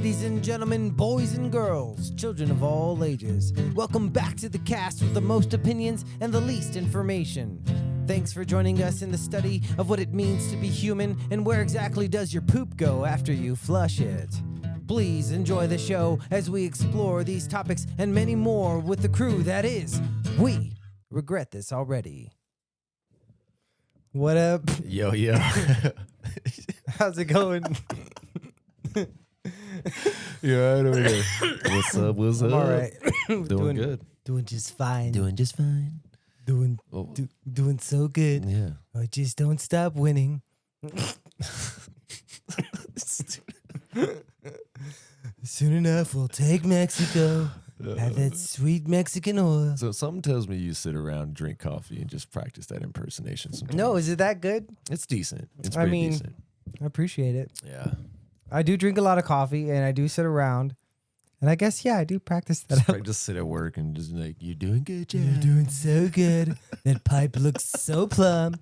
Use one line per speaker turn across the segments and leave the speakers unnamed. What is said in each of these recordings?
Ladies and gentlemen, boys and girls, children of all ages, welcome back to the cast with the most opinions and the least information. Thanks for joining us in the study of what it means to be human and where exactly does your poop go after you flush it. Please enjoy the show as we explore these topics and many more with the crew that is, We Regret This Already. What up?
Yo.
How's it going?
You're right over there. What's up?
All right.
Doing good.
Doing just fine.
Doing just fine.
Doing so good.
Yeah.
I just don't stop winning. Soon enough, we'll take Mexico. Have that sweet Mexican oil.
So something tells me you sit around, drink coffee, and just practice that impersonation sometimes.
No, is it that good?
It's decent. It's
I
pretty
mean,
decent.
I appreciate it.
Yeah.
I do drink a lot of coffee, and I do sit around. And I guess, yeah, I do practice that.
Just sit at work and just like, you're doing good, Jack.
You're doing so good. That pipe looks so plumb.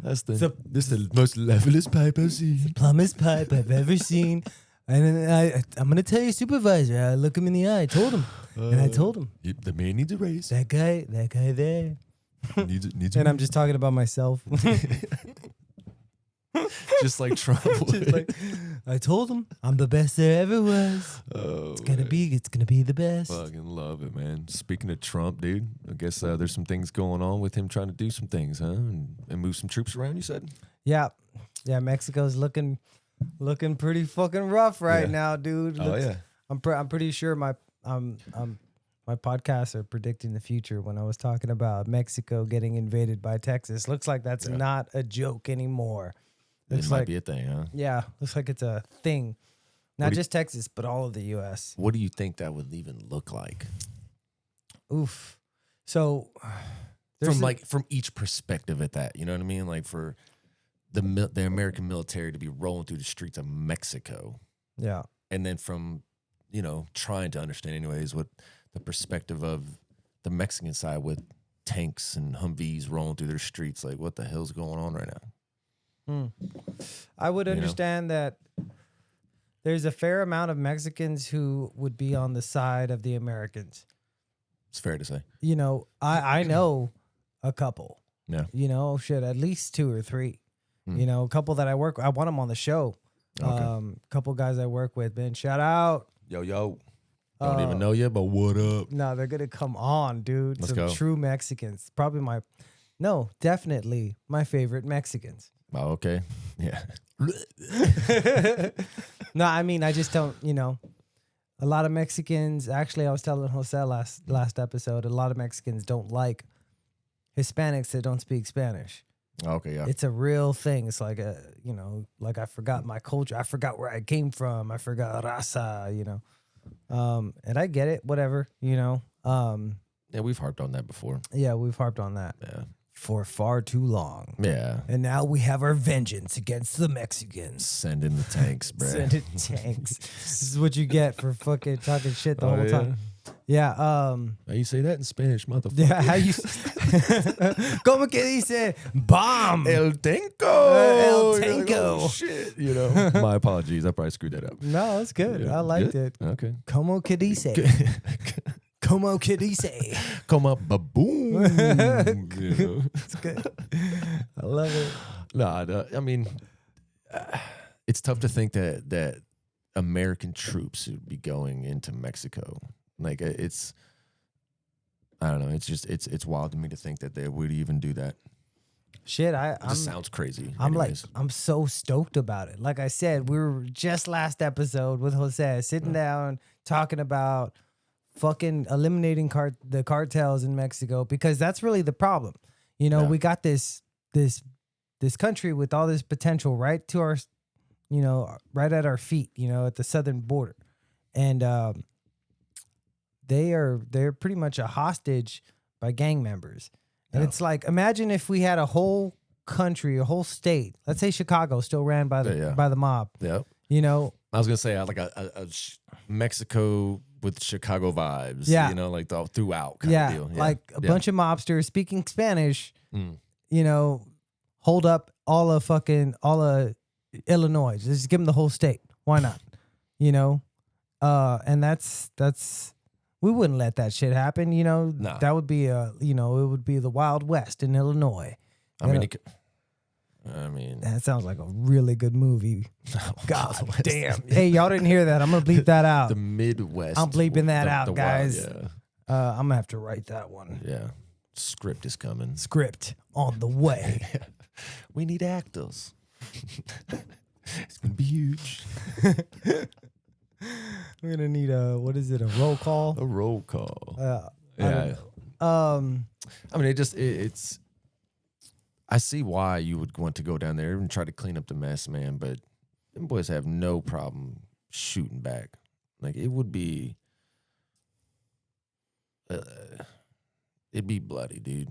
This is the most levelest pipe I've seen.
Plumbest pipe I've ever seen. And then I'm going to tell your supervisor. I look him in the eye. I told him. And I told him.
The man needs a raise.
That guy there.
Needs
And I'm just talking about myself.
just like Trump would.
I told him I'm the best there ever was.
Oh,
It's gonna be the best.
Fucking love it, man. Speaking of Trump, dude, I guess there's some things going on with him trying to do some things, huh? And move some troops around, you said?
Yeah. Mexico's looking pretty fucking rough right now, dude.
Yeah.
I'm pretty sure my podcasts are predicting the future when I was talking about Mexico getting invaded by Texas. Looks like that's not a joke anymore.
It might be a thing, huh?
Yeah, looks like it's a thing. Not just Texas, but all of the U.S.
What do you think that would even look like?
Oof. So,
from each perspective at that, you know what I mean? Like for the American military to be rolling through the streets of Mexico.
Yeah.
And then from, trying to understand anyways what the perspective of the Mexican side with tanks and Humvees rolling through their streets, like what the hell's going on right now?
I would understand that there's a fair amount of Mexicans who would be on the side of the Americans.
It's fair to say.
I know a couple.
Yeah.
At least two or three. A couple that I work with. I want them on the show.
Okay.
Couple guys I work with, man. Shout out.
Yo. Don't even know yet, but what up?
No, they're going to come on, dude.
Let's
Some
go.
true Mexicans. Definitely my favorite Mexicans.
Oh, okay. Yeah.
No, I mean, I just don't, a lot of Mexicans, actually, I was telling Jose last episode, a lot of Mexicans don't like Hispanics that don't speak Spanish.
Okay, yeah.
It's a real thing. It's like like I forgot my culture. I forgot where I came from. I forgot raza, and I get it, whatever,
Yeah, we've harped on that before.
Yeah, we've harped on that.
Yeah.
For far too long.
Yeah.
And now we have our vengeance against the Mexicans.
Send in the tanks, bro.
Send in tanks. This is what you get for fucking talking shit the whole time. Yeah.
How you say that in Spanish, motherfucker?
Yeah. How you? Como que dice bomb?
El Tanko.
El
You're like,
Tanko.
oh, shit. My apologies. I probably screwed that up.
No, it's good.
Yeah.
I liked
Good?
it.
Okay.
Como que dice? Como que dice?
Come up, baboom.
It's good. I love it.
Nah, I mean, it's tough to think that American troops would be going into Mexico. Like I don't know. It's just it's wild to me to think that they would even do that.
Shit,
It just sounds crazy.
I'm so stoked about it. Like I said, we were just last episode with Jose sitting down talking about fucking eliminating the cartels in Mexico, because that's really the problem. We got this country with all this potential right to our, right at our feet, at the southern border. And they're pretty much a hostage by gang members. And it's like, imagine if we had a whole country, a whole state, let's say Chicago still ran by the mob.
Yeah.
I
was going to say like a Mexico with Chicago vibes, like throughout kind of deal. Yeah.
Like a bunch of mobsters speaking Spanish, hold up all of Illinois. Just give them the whole state. Why not? you know, and that's we wouldn't let that shit happen, you know.
Nah.
That would be it would be the Wild West in Illinois.
I mean,
That sounds like a really good movie. God
Wild West.
damn. Hey, y'all didn't hear that. I'm gonna bleep that out.
The Midwest.
I'm bleeping that out,
Wild,
guys.
yeah.
I'm gonna have to write that one.
Yeah. Script is coming.
Script on the way.
We need actors. It's gonna be huge.
We're gonna need a roll call?
A roll call.
Yeah.
I mean, it's. I see why you would want to go down there and try to clean up the mess, man. But them boys have no problem shooting back. Like it would be. It'd be bloody, dude.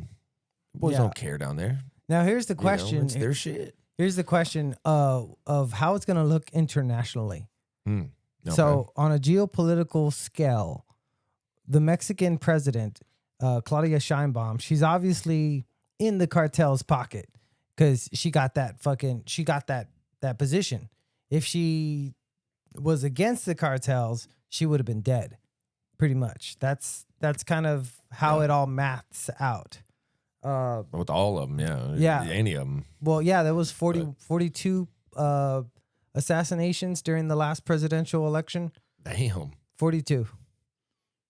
Boys don't care down there.
Now here's the question.
It's their shit.
Here's the question of how it's gonna look internationally.
Okay.
So on a geopolitical scale, the Mexican president, Claudia Sheinbaum, she's obviously in the cartel's pocket because she got that position. If she was against the cartels, she would have been dead, pretty much. That's kind of how it all maths out.
With all of them, yeah.
Yeah.
Any of them.
Well, yeah, there was 42 assassinations during the last presidential election.
Damn.
42.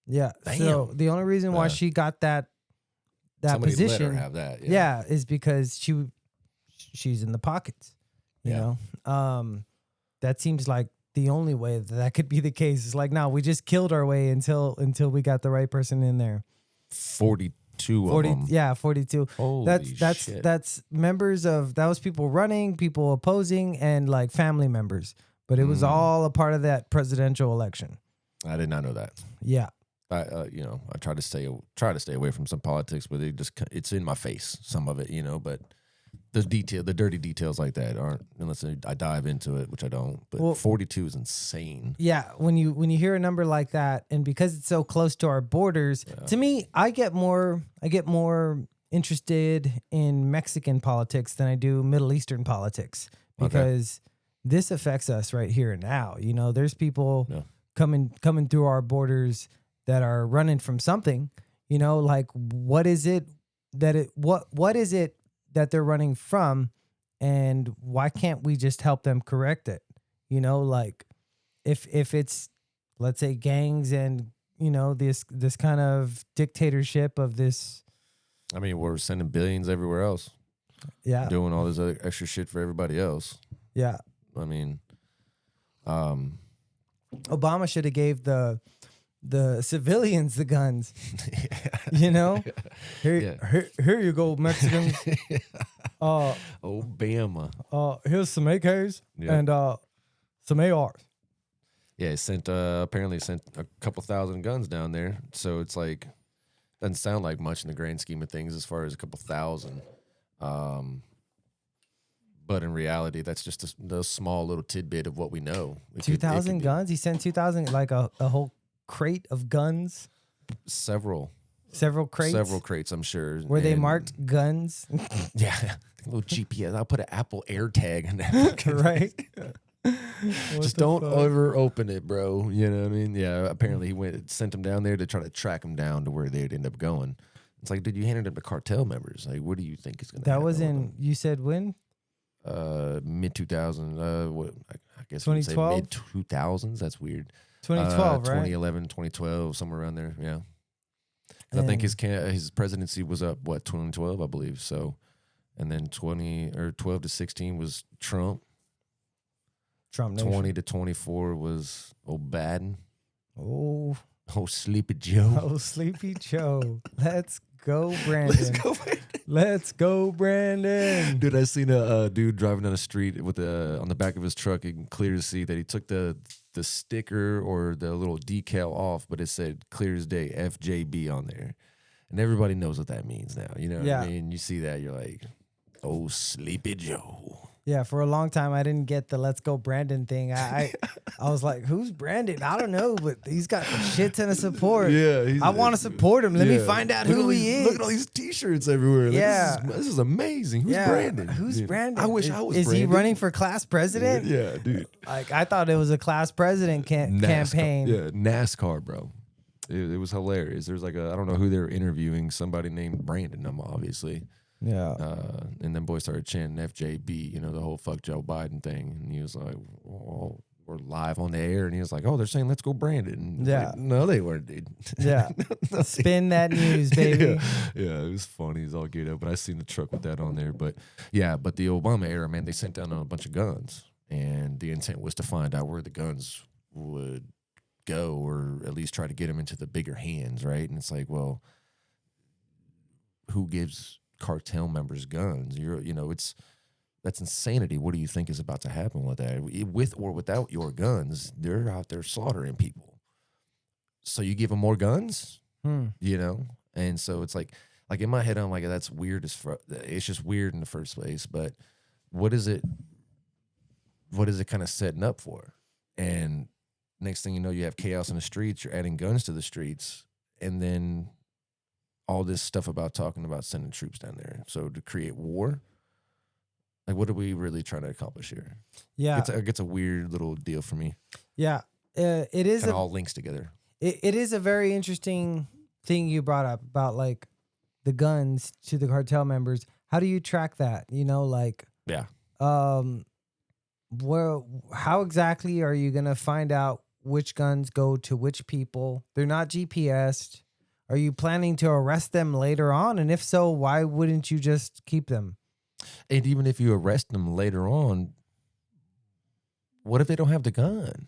Yeah.
Damn.
So the only reason why she got that
Somebody
position,
let her have that.
yeah, is because she's in the pockets. You know, that seems like the only way that could be the case. It's like, no, we just killed our way until we got the right person in there.
42 of them.
Yeah, 42.
Holy shit.
That's members of, that was people running, people opposing, and like family members. But it was all a part of that presidential election.
I did not know that.
Yeah.
I try to stay away from some politics, but it's in my face, some of it, but the dirty details like that aren't, unless I dive into it, which I don't. But 42 is insane.
Yeah, when you hear a number like that, and because it's so close to our borders, to me, I get more interested in Mexican politics than I do Middle Eastern politics, because this affects us right here and now. There's people coming through our borders that are running from something. Like what is it that they're running from, and why can't we just help them correct it? Like if it's, let's say, gangs and this kind of dictatorship of this.
I mean, we're sending billions everywhere else.
Yeah,
doing all this other extra shit for everybody else.
Yeah,
I mean,
Obama should have gave the civilians the guns. Here you go, Mexicans.
Obama.
Here's some AKs and some ARs.
Yeah, apparently sent a couple thousand guns down there. So it's like, doesn't sound like much in the grand scheme of things as far as a couple thousand. But in reality, that's just the small little tidbit of what we know.
2,000 guns? He sent 2,000, like a whole crate of guns?
Several
crates?
Several crates, I'm sure.
Were they marked guns?
Yeah. A little GPS. I'll put an Apple AirTag in that.
Right?
Just don't ever open it, bro. You know what I mean? Yeah, apparently he sent them down there to try to track them down to where they'd end up going. It's like, dude, you handed them to cartel members. Like, what do you think is going to happen?
That was you said when?
Mid 2000s. What I guess
2012?
Mid 2000s. That's weird.
2012, right?
2011, 2012, somewhere around there. Yeah. I think his presidency was up 2012, I believe. So, and then 12 to 16 was Trump.
Trump nation.
20 to 24 was Biden.
Oh,
Sleepy Joe.
Oh, Sleepy Joe. Let's go, Brandon. Let's go, Brandon.
Dude, I seen a dude driving down the street with on the back of his truck. You can clear to see that he took the sticker or the little decal off, but it said clear as day FJB on there. And everybody knows what that means now. You know what I mean? You see that, you're like, oh, Sleepy Joe.
Yeah, for a long time I didn't get the "Let's Go Brandon" thing. I was like, "Who's Brandon? I don't know, but he's got a shit ton of support.
Yeah,
I want to support him. Let me find out who he is."
Look at all these T-shirts everywhere. Like,
Yeah.
this is amazing. Who's Brandon?
Who's
Dude,
Brandon?
I wish I was.
Is
Brandon.
he running for class president?
Yeah, dude.
Like I thought it was a class president campaign.
Yeah, NASCAR, bro. It was hilarious. There's like I don't know who they were interviewing. Somebody named Brandon. Obviously.
Yeah.
And then boys started chanting FJB, the whole fuck Joe Biden thing. And he was like, well, we're live on the air. And he was like, oh, they're saying, let's go Brandon.
Yeah.
Like, no, they weren't, dude.
Yeah. Spin that news, baby.
Yeah, it was funny. It's all good up. But I seen the truck with that on there. But yeah, but the Obama era, man, they sent down a bunch of guns. And the intent was to find out where the guns would go, or at least try to get them into the bigger hands, right? And it's like, well, who gives cartel members guns? That's insanity. What do you think is about to happen with that? With or without your guns, they're out there slaughtering people. So you give them more guns, And so it's like in my head, I'm like, that's weird it's just weird in the first place. But what is it kind of setting up for? And next thing you know, you have chaos in the streets. You're adding guns to the streets, and then all this stuff about talking about sending troops down there. So to create war, like what are we really trying to accomplish here?
Yeah,
it gets a weird little deal for me.
Yeah, it is.
It all links together.
It is a very interesting thing you brought up about like the guns to the cartel members. How do you track that?
Yeah.
How exactly are you gonna find out which guns go to which people? They're not GPSed. Are you planning to arrest them later on? And if so, why wouldn't you just keep them?
And even if you arrest them later on, what if they don't have the gun?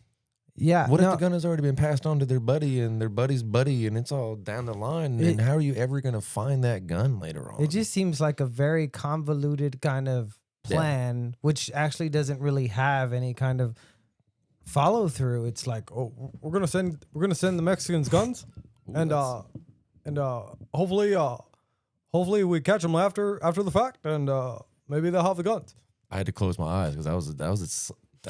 Yeah.
What if the gun has already been passed on to their buddy and their buddy's buddy, and it's all down the line? And how are you ever going to find that gun later on?
It just seems like a very convoluted kind of plan, which actually doesn't really have any kind of follow through. It's like, oh, we're gonna send the Mexicans guns, and hopefully we catch them after the fact, and maybe they'll have the guns.
I had to close my eyes because that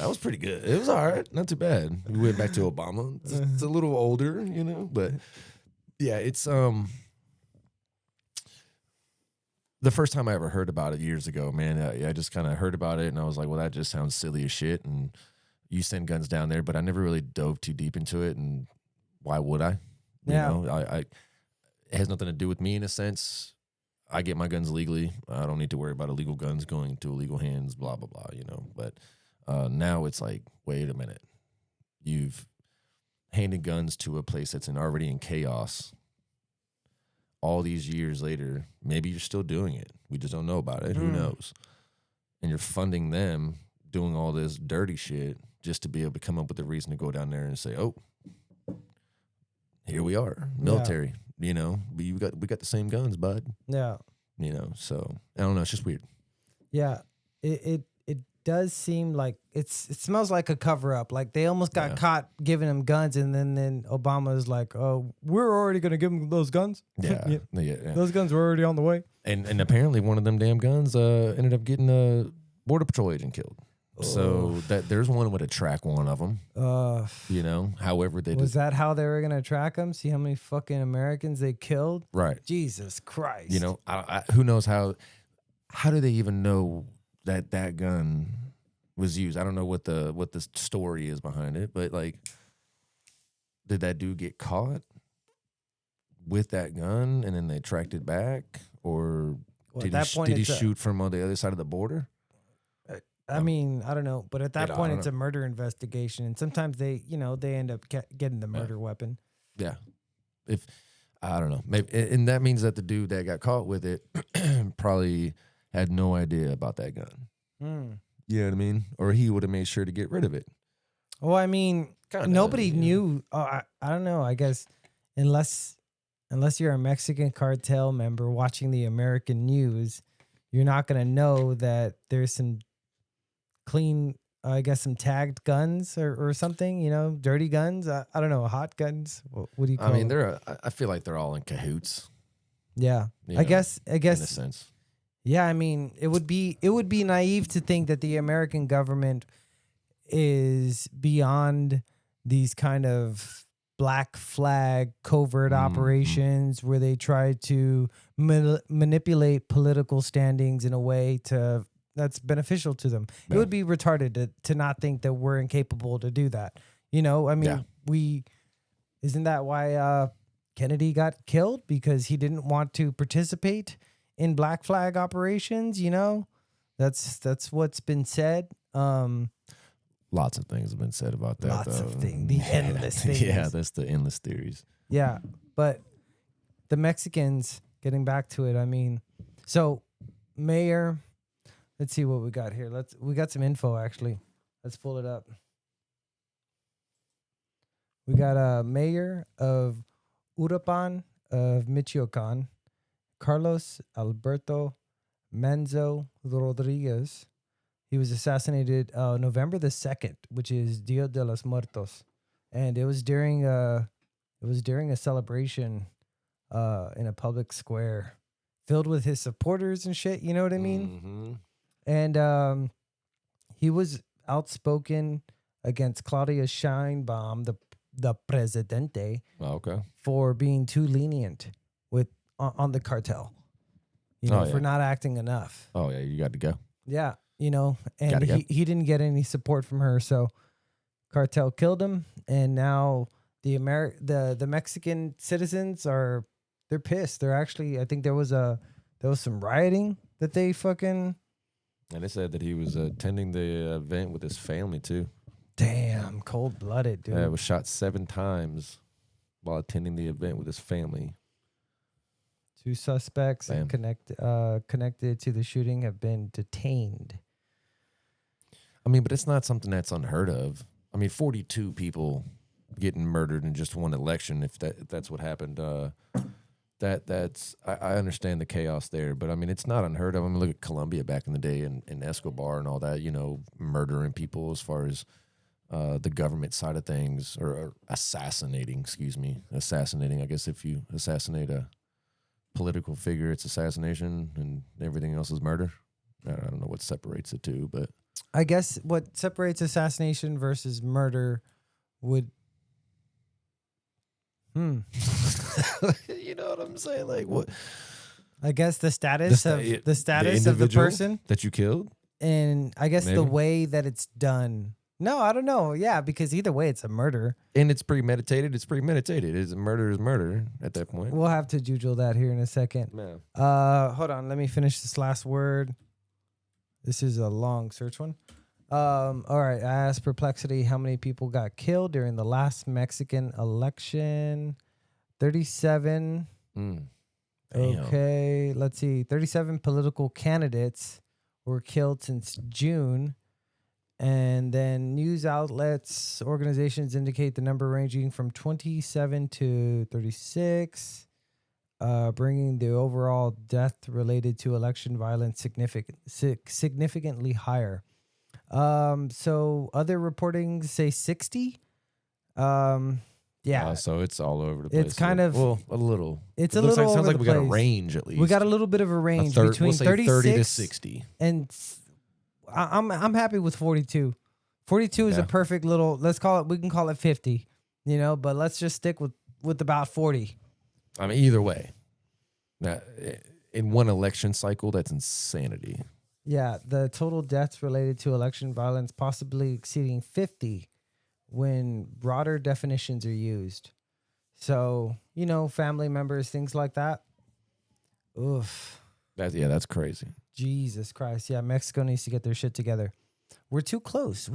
was pretty good. It was all right, not too bad. We went back to Obama. It's a little older, but yeah, it's the first time I ever heard about it years ago, man. I just kind of heard about it and I was like, well, that just sounds silly as shit. And you send guns down there, but I never really dove too deep into it. And why would I? It has nothing to do with me in a sense. I get my guns legally. I don't need to worry about illegal guns going to illegal hands, blah, blah, blah, But now it's like, wait a minute. You've handed guns to a place that's already in chaos. All these years later, maybe you're still doing it. We just don't know about it. Who knows? And you're funding them doing all this dirty shit just to be able to come up with a reason to go down there and say, oh, here we are, military, we got the same guns, bud.
Yeah.
So I don't know. It's just weird.
Yeah. It does seem like it smells like a cover up. Like they almost got caught giving them guns, and then Obama's like, "Oh, we're already gonna give them those guns."
Yeah.
Those guns were already on the way.
And apparently one of them damn guns ended up getting a border patrol agent killed. So that there's one way to track one of them. However they
was that how they were gonna track them? See how many fucking Americans they killed?
Right.
Jesus Christ.
Who knows how do they even know that gun was used? I don't know what the story is behind it, but like, did that dude get caught with that gun and then they tracked it back, or did he shoot from on the other side of the border?
I mean, I don't know, but at that point, it's a murder investigation, and sometimes they end up getting the murder weapon.
Yeah, if I don't know, maybe, and that means that the dude that got caught with it probably had no idea about that gun. You know what I mean? Or he would have made sure to get rid of it.
Well, I mean, nobody knew. I don't know. I guess unless you're a Mexican cartel member watching the American news, you're not gonna know that there's some clean, some tagged guns or something, dirty guns. I don't know, hot guns. What do you call them?
I feel like they're all in cahoots.
Yeah. I guess
in a sense.
Yeah, I mean, it would be naive to think that the American government is beyond these kind of black flag covert operations where they try to manipulate political standings in a way that's beneficial to them. It would be retarded to not think that we're incapable to do that. You know, I mean, isn't that why Kennedy got killed? Because he didn't want to participate in black flag operations, you know? That's what's been said.
Lots of things have been said about that.
Lots of things. The endless things.
Yeah, that's the endless theories.
Yeah, but the Mexicans, getting back to it, I mean, so mayor, let's see what we got here. We got some info actually. Let's pull it up. We got a mayor of Uruapan of Michoacan, Carlos Alberto Manzo Rodriguez. He was assassinated November the 2nd, which is Dia de los Muertos, and it was during a celebration in a public square filled with his supporters and shit. You know what I mean? And he was outspoken against Claudia Sheinbaum, the presidente, for being too lenient on the cartel. You know, for not acting enough.
Oh yeah, you got to go.
Yeah. You know, and he didn't get any support from her, so Cartel killed him, and now the Mexican citizens they're pissed. They're actually, I think there was some rioting that they fucking.
And they said that he was attending the event with his family too.
Damn, cold-blooded, dude.
Yeah, was shot 7 times while attending the event with his family.
2 suspects connected to the shooting have been detained.
I mean, but it's not something that's unheard of. I mean, 42 people getting murdered in just one election. If that's what happened, that's I understand the chaos there. But I mean, it's not unheard of. I mean, look at Colombia back in the day and Escobar and all that. You know, murdering people as far as the government side of things, or assassinating. I guess if you assassinate a political figure, it's assassination, and everything else is murder. I don't know what separates the two, but
I guess what separates assassination versus murder would. You
know what I'm saying? Like what?
I guess the status of the person
that you killed,
and I guess
maybe
the way that it's done. No, I don't know. Yeah, because either way, it's a murder,
and it's premeditated. It's murder is murder at that point.
We'll have to jujule that here in a second.
Yeah.
Hold on. Let me finish this last word. This is a long search one. All right. I asked Perplexity how many people got killed during the last Mexican election. 37. Okay. Let's see. 37 political candidates were killed since June. And then news outlets, organizations indicate the number ranging from 27 to 36. Bringing the overall death related to election violence significantly higher. So other reportings say 60. Yeah.
So it's all over the place.
It's kind of
a little.
It's a little.
Sounds like we got a
place.
range at least.
We got a little bit of a range between
we'll say
36
30 to 60.
And I'm happy with 42. 42 is a perfect little. We can call it 50. You know, but let's just stick with about 40.
I mean, either way, in one election cycle, that's insanity.
Yeah, the total deaths related to election violence possibly exceeding 50 when broader definitions are used. So, you know, family members, things like that. Oof.
That's crazy.
Jesus Christ. Yeah, Mexico needs to get their shit together. We're too close.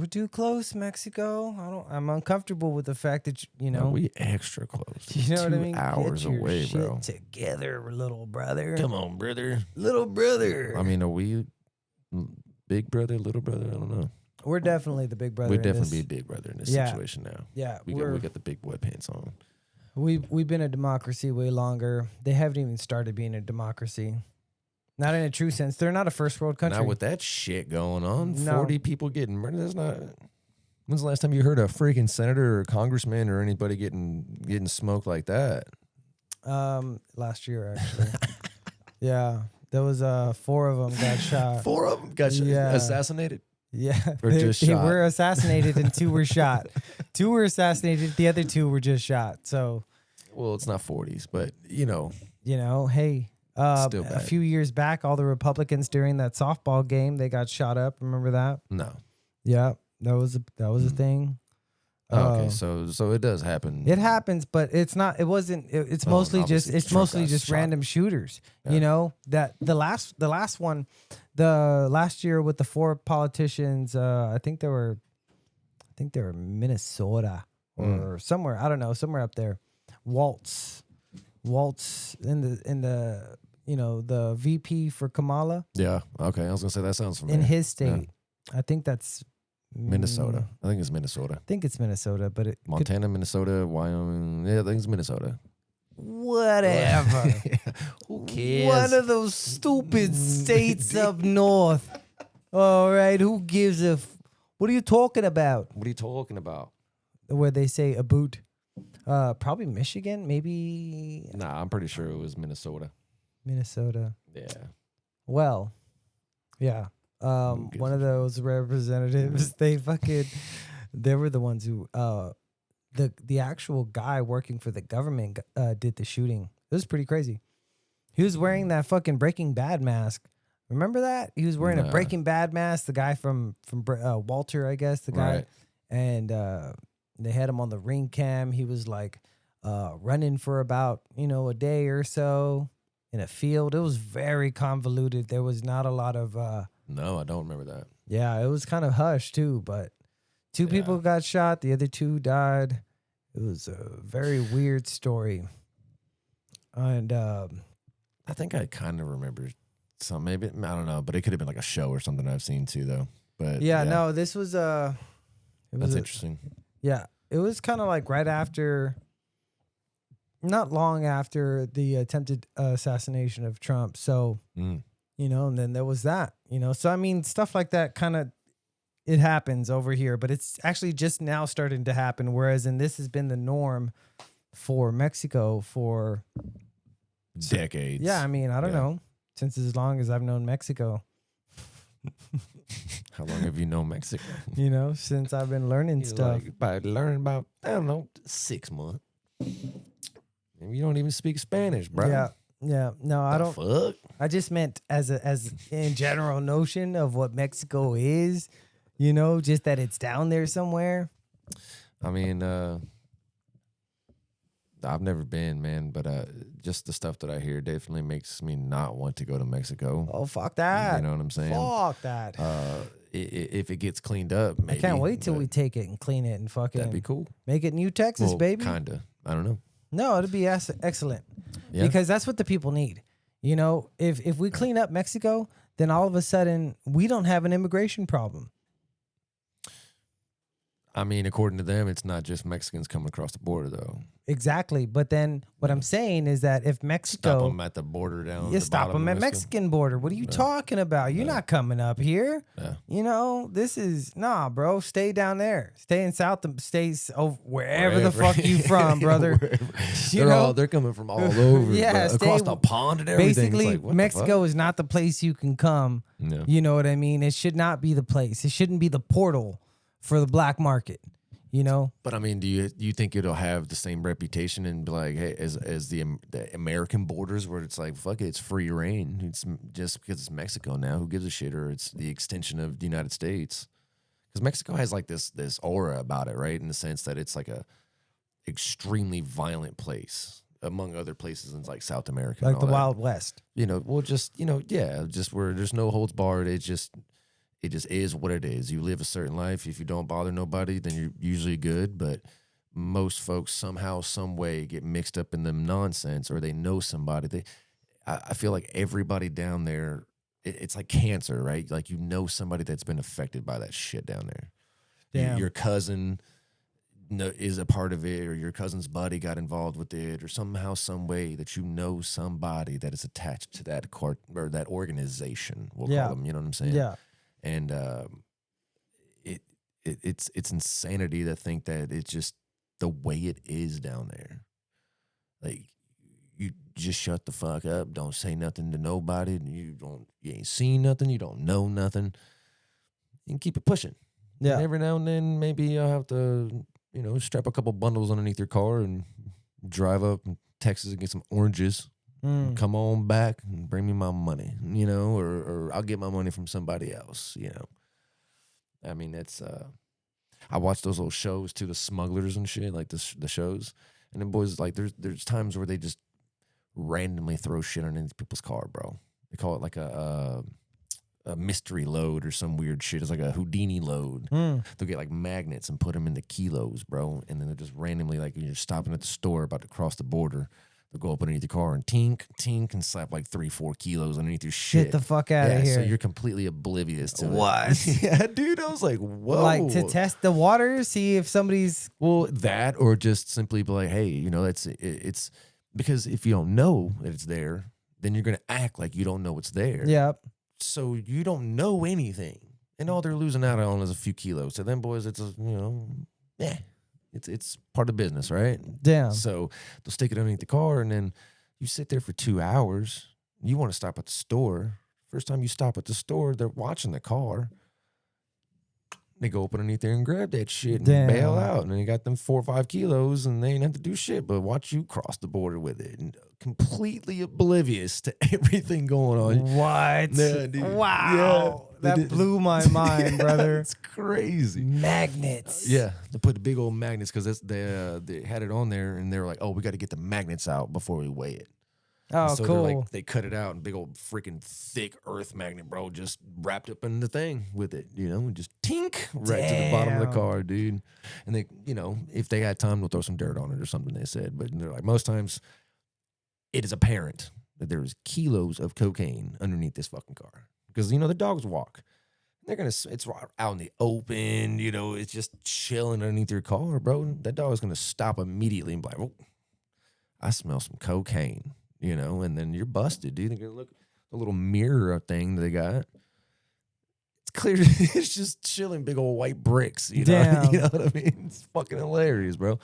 Mexico. I'm uncomfortable with the fact that, you know.
No, we extra close.
You know what I mean?
2 hours
get your
away,
shit
bro.
Together, little brother.
Come on, brother.
Little brother.
I mean, are we big brother, little brother? I don't know.
We're definitely the big brother.
We'd definitely be big brother in this situation now.
Yeah.
We got the big boy pants on.
We've been a democracy way longer. They haven't even started being a democracy. Not in a true sense. They're not a first world country.
Not with that shit going on.
No.
40 people getting murdered. That's not. When's the last time you heard a freaking senator or congressman or anybody getting smoked like that?
Last year actually. Yeah. There was 4 of them got shot.
4 of them got
Yeah.
assassinated.
Yeah,
Or just
they
shot.
were assassinated and 2 were shot. 2 were assassinated. The other 2 were just shot. So,
Well, it's not 40s, but
hey,
Still
a
bad.
few years back, all the Republicans during that softball game, they got shot up. Remember that?
no.
Yeah, that was a thing.
Oh, okay, so it does happen.
It happens, but it's not. It wasn't. It's
Oh,
mostly
obviously
just. It's
Trump
mostly
got
just
shot.
random shooters.
Yeah.
You know that the last one, the last year with the 4 politicians. I think they were Minnesota or somewhere. I don't know, somewhere up there. Waltz in the the VP for Kamala
Yeah. Okay. I was gonna say that sounds familiar.
in his state.
Yeah.
I think that's
Minnesota. I think it's Minnesota.
I think it's Minnesota, but it could,
Montana, Minnesota, Wyoming. Yeah, I think it's Minnesota.
whatever.
Who cares?
One of those stupid states up north. All right, who gives a? What are you talking about?
What are you talking about?
Where they say a boot? Probably Michigan, maybe
Nah, I'm pretty sure it was Minnesota.
Minnesota.
Yeah.
Well, yeah.
gives
One
a
of those representatives, they were the ones who, the actual guy working for the government did the shooting. It was pretty crazy. He was wearing that fucking Breaking Bad mask. Remember that? He was wearing a
Nah.
Breaking Bad mask. The guy from Walter, I guess, the guy.
Right.
And they had him on the ring cam. He was like running for about, a day or so in a field. It was very convoluted. There was not a lot of
No, I don't remember that.
yeah, it was kind of hush too, but 2
Yeah.
people got shot, the other 2 died. It was a very weird story. And
I think I kind of remember some. Maybe I don't know, but it could have been like a show or something I've seen too, though. But
yeah, no, this was
that's interesting.
Yeah, it was kind of like right after, not long after the attempted assassination of Trump. So,
Mm.
and then there was that, So, I mean, stuff like that kind of, it happens over here, but it's actually just now starting to happen. Whereas, this has been the norm for Mexico for
Decades.
yeah, I mean, I don't
Yeah.
know, since as long as I've known Mexico,
How long have you known Mexico?
since I've been learning stuff.
Learn about, I don't know, 6 months. And you don't even speak Spanish, bro.
Yeah. No, I don't.
Fuck.
I just meant as in general notion of what Mexico is, just that it's down there somewhere.
I mean, I've never been, man, but just the stuff that I hear definitely makes me not want to go to Mexico.
Oh, fuck that.
You know what I'm saying?
Fuck that.
If it gets cleaned up, maybe.
I can't wait till
but
we take it and clean it and fucking
that'd be cool.
make it New Texas,
Well,
baby.
Kinda. I don't know.
No, it'd be excellent.
Yeah.
Because that's what the people need. If we clean up Mexico, then all of a sudden we don't have an immigration problem.
I mean, according to them, it's not just Mexicans coming across the border, though.
Exactly. But then what I'm saying is that if Mexico...
Stop them at the border down.
You
the
stop
bottom
them
of
at
Mexico.
Mexican border. What are you talking about? You're not coming up here.
Yeah.
This is bro. Stay down there. Stay in South. Stay wherever the fuck you from, brother.
They're coming from all over.
Yeah,
bro, across the pond and everything.
Basically,
It's like, what the
Mexico
fuck?
is not the place you can come.
Yeah.
You know what I mean? It should not be the place. It shouldn't be the portal for the black market.
But I mean, do you think it'll have the same reputation and be like, hey, as the American borders where it's like, fuck it, it's free reign. It's just because it's Mexico now. Who gives a shit? Or it's the extension of the United States. Because Mexico has like this aura about it, right? In the sense that it's like a extremely violent place among other places in like South America,
Like
and
the
all that.
Wild West.
Just where there's no holds barred. It just is what it is. You live a certain life. If you don't bother nobody, then you're usually good. But most folks somehow, some way get mixed up in them nonsense, or they know somebody. I feel like everybody down there, it's like cancer, right? Like somebody that's been affected by that shit down there.
Damn.
Your cousin is a part of it, or your cousin's buddy got involved with it, or somehow, some way that somebody that is attached to that court or that organization. We'll call them. You know what I'm saying?
Yeah.
And it's insanity to think that it's just the way it is down there. Like you just shut the fuck up. Don't say nothing to nobody. You ain't seen nothing. You don't know nothing. And keep it pushing.
Yeah.
And every now and then, maybe you'll have to, strap a couple bundles underneath your car and drive up in Texas and get some oranges. Come on back and bring me my money, or I'll get my money from somebody else, I mean, that's, I watch those little shows too, the smugglers and shit, like the shows. And then boys, like, there's times where they just randomly throw shit underneath people's car, bro. They call it like a mystery load or some weird shit. It's like a Houdini load. They'll get like magnets and put them into kilos, bro. And then they're just randomly, like, when you're stopping at the store about to cross the border, they'll go up underneath your car and tink, and slap like 3-4 kilos underneath your shit.
Get the fuck out of here.
So you're completely oblivious to
what?
it. Yeah, dude. I was like, whoa.
Like to test the water, see if somebody's.
Well, that or just simply be like, hey, it's because if you don't know that it's there, then you're going to act like you don't know it's there.
Yep.
So you don't know anything. And all they're losing out on is a few kilos. So then, boys, it's, it's part of business, right?
Damn.
So they'll stick it underneath the car, and then you sit there for 2 hours. You want to stop at the store. First time you stop at the store, they're watching the car. They go up underneath there and grab that shit and bail out. And then you got them 4 or 5 kilos, and they ain't have to do shit but watch you cross the border with it. And completely oblivious to everything going on.
What?
Yeah, dude.
Wow.
Yeah.
That blew my mind, brother.
It's crazy.
Magnets.
Yeah, they put the big old magnets because they had it on there, and they were like, "Oh, we got to get the magnets out before we weigh it."
Oh,
so
cool.
Like, they cut it out, and big old freaking thick earth magnet, bro, just wrapped up in the thing with it, and just tink right to the bottom of the car, dude. And they, if they had time, they'll throw some dirt on it or something. They said, but they're like, most times, it is apparent that there is kilos of cocaine underneath this fucking car. Because, the dogs walk. It's out in the open, it's just chilling underneath your car, bro. That dog's going to stop immediately and be like, oh, I smell some cocaine, and then you're busted, dude. They're going to look at the little mirror thing that they got. It's clear. It's just chilling big old white bricks,
Damn.
You know what I mean? It's fucking hilarious, bro.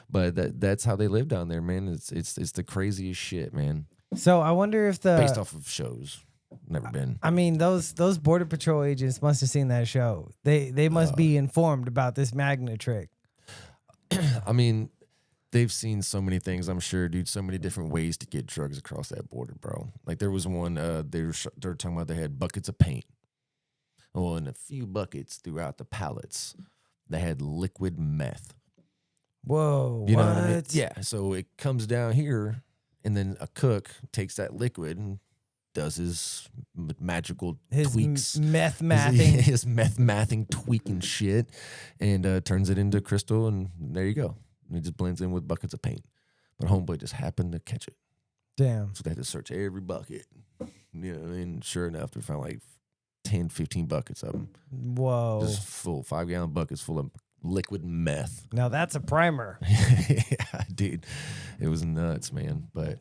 But that's how they live down there, man. It's the craziest shit, man.
So I wonder if
based off of shows. Never been.
I mean, those Border Patrol agents must have seen that show. They must be informed about this magnet trick.
I mean, they've seen so many things, I'm sure, dude. So many different ways to get drugs across that border, bro. Like there was one they were talking about. They had buckets of paint. Well, and a few buckets throughout the pallets, they had liquid meth.
Whoa!
You know what I mean? Yeah. So it comes down here, and then a cook takes that liquid and does his magical tweaks.
Meth mathing.
His meth mathing tweaking shit, and turns it into crystal, and there you go. And it just blends in with buckets of paint. But homeboy just happened to catch it.
Damn.
So they had to search every bucket. You know what I mean? Sure enough, they found like 10, 15 buckets of them.
Whoa.
Just full, 5-gallon buckets full of liquid meth.
Now that's a primer.
Yeah, dude. It was nuts, man. But,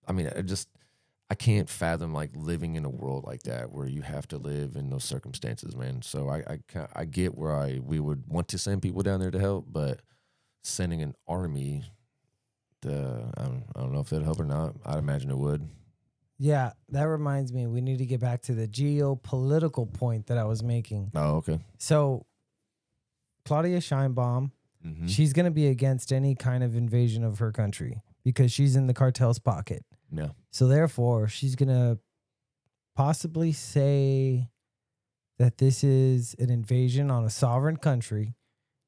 I mean, I can't fathom like living in a world like that where you have to live in those circumstances, man. So I get where we would want to send people down there to help, but sending an army, I don't know if that'd help or not. I'd imagine it would.
Yeah, that reminds me, we need to get back to the geopolitical point that I was making.
Oh, okay.
So, Claudia Sheinbaum, she's going to be against any kind of invasion of her country because she's in the cartel's pocket.
Yeah.
So, therefore, she's going to possibly say that this is an invasion on a sovereign country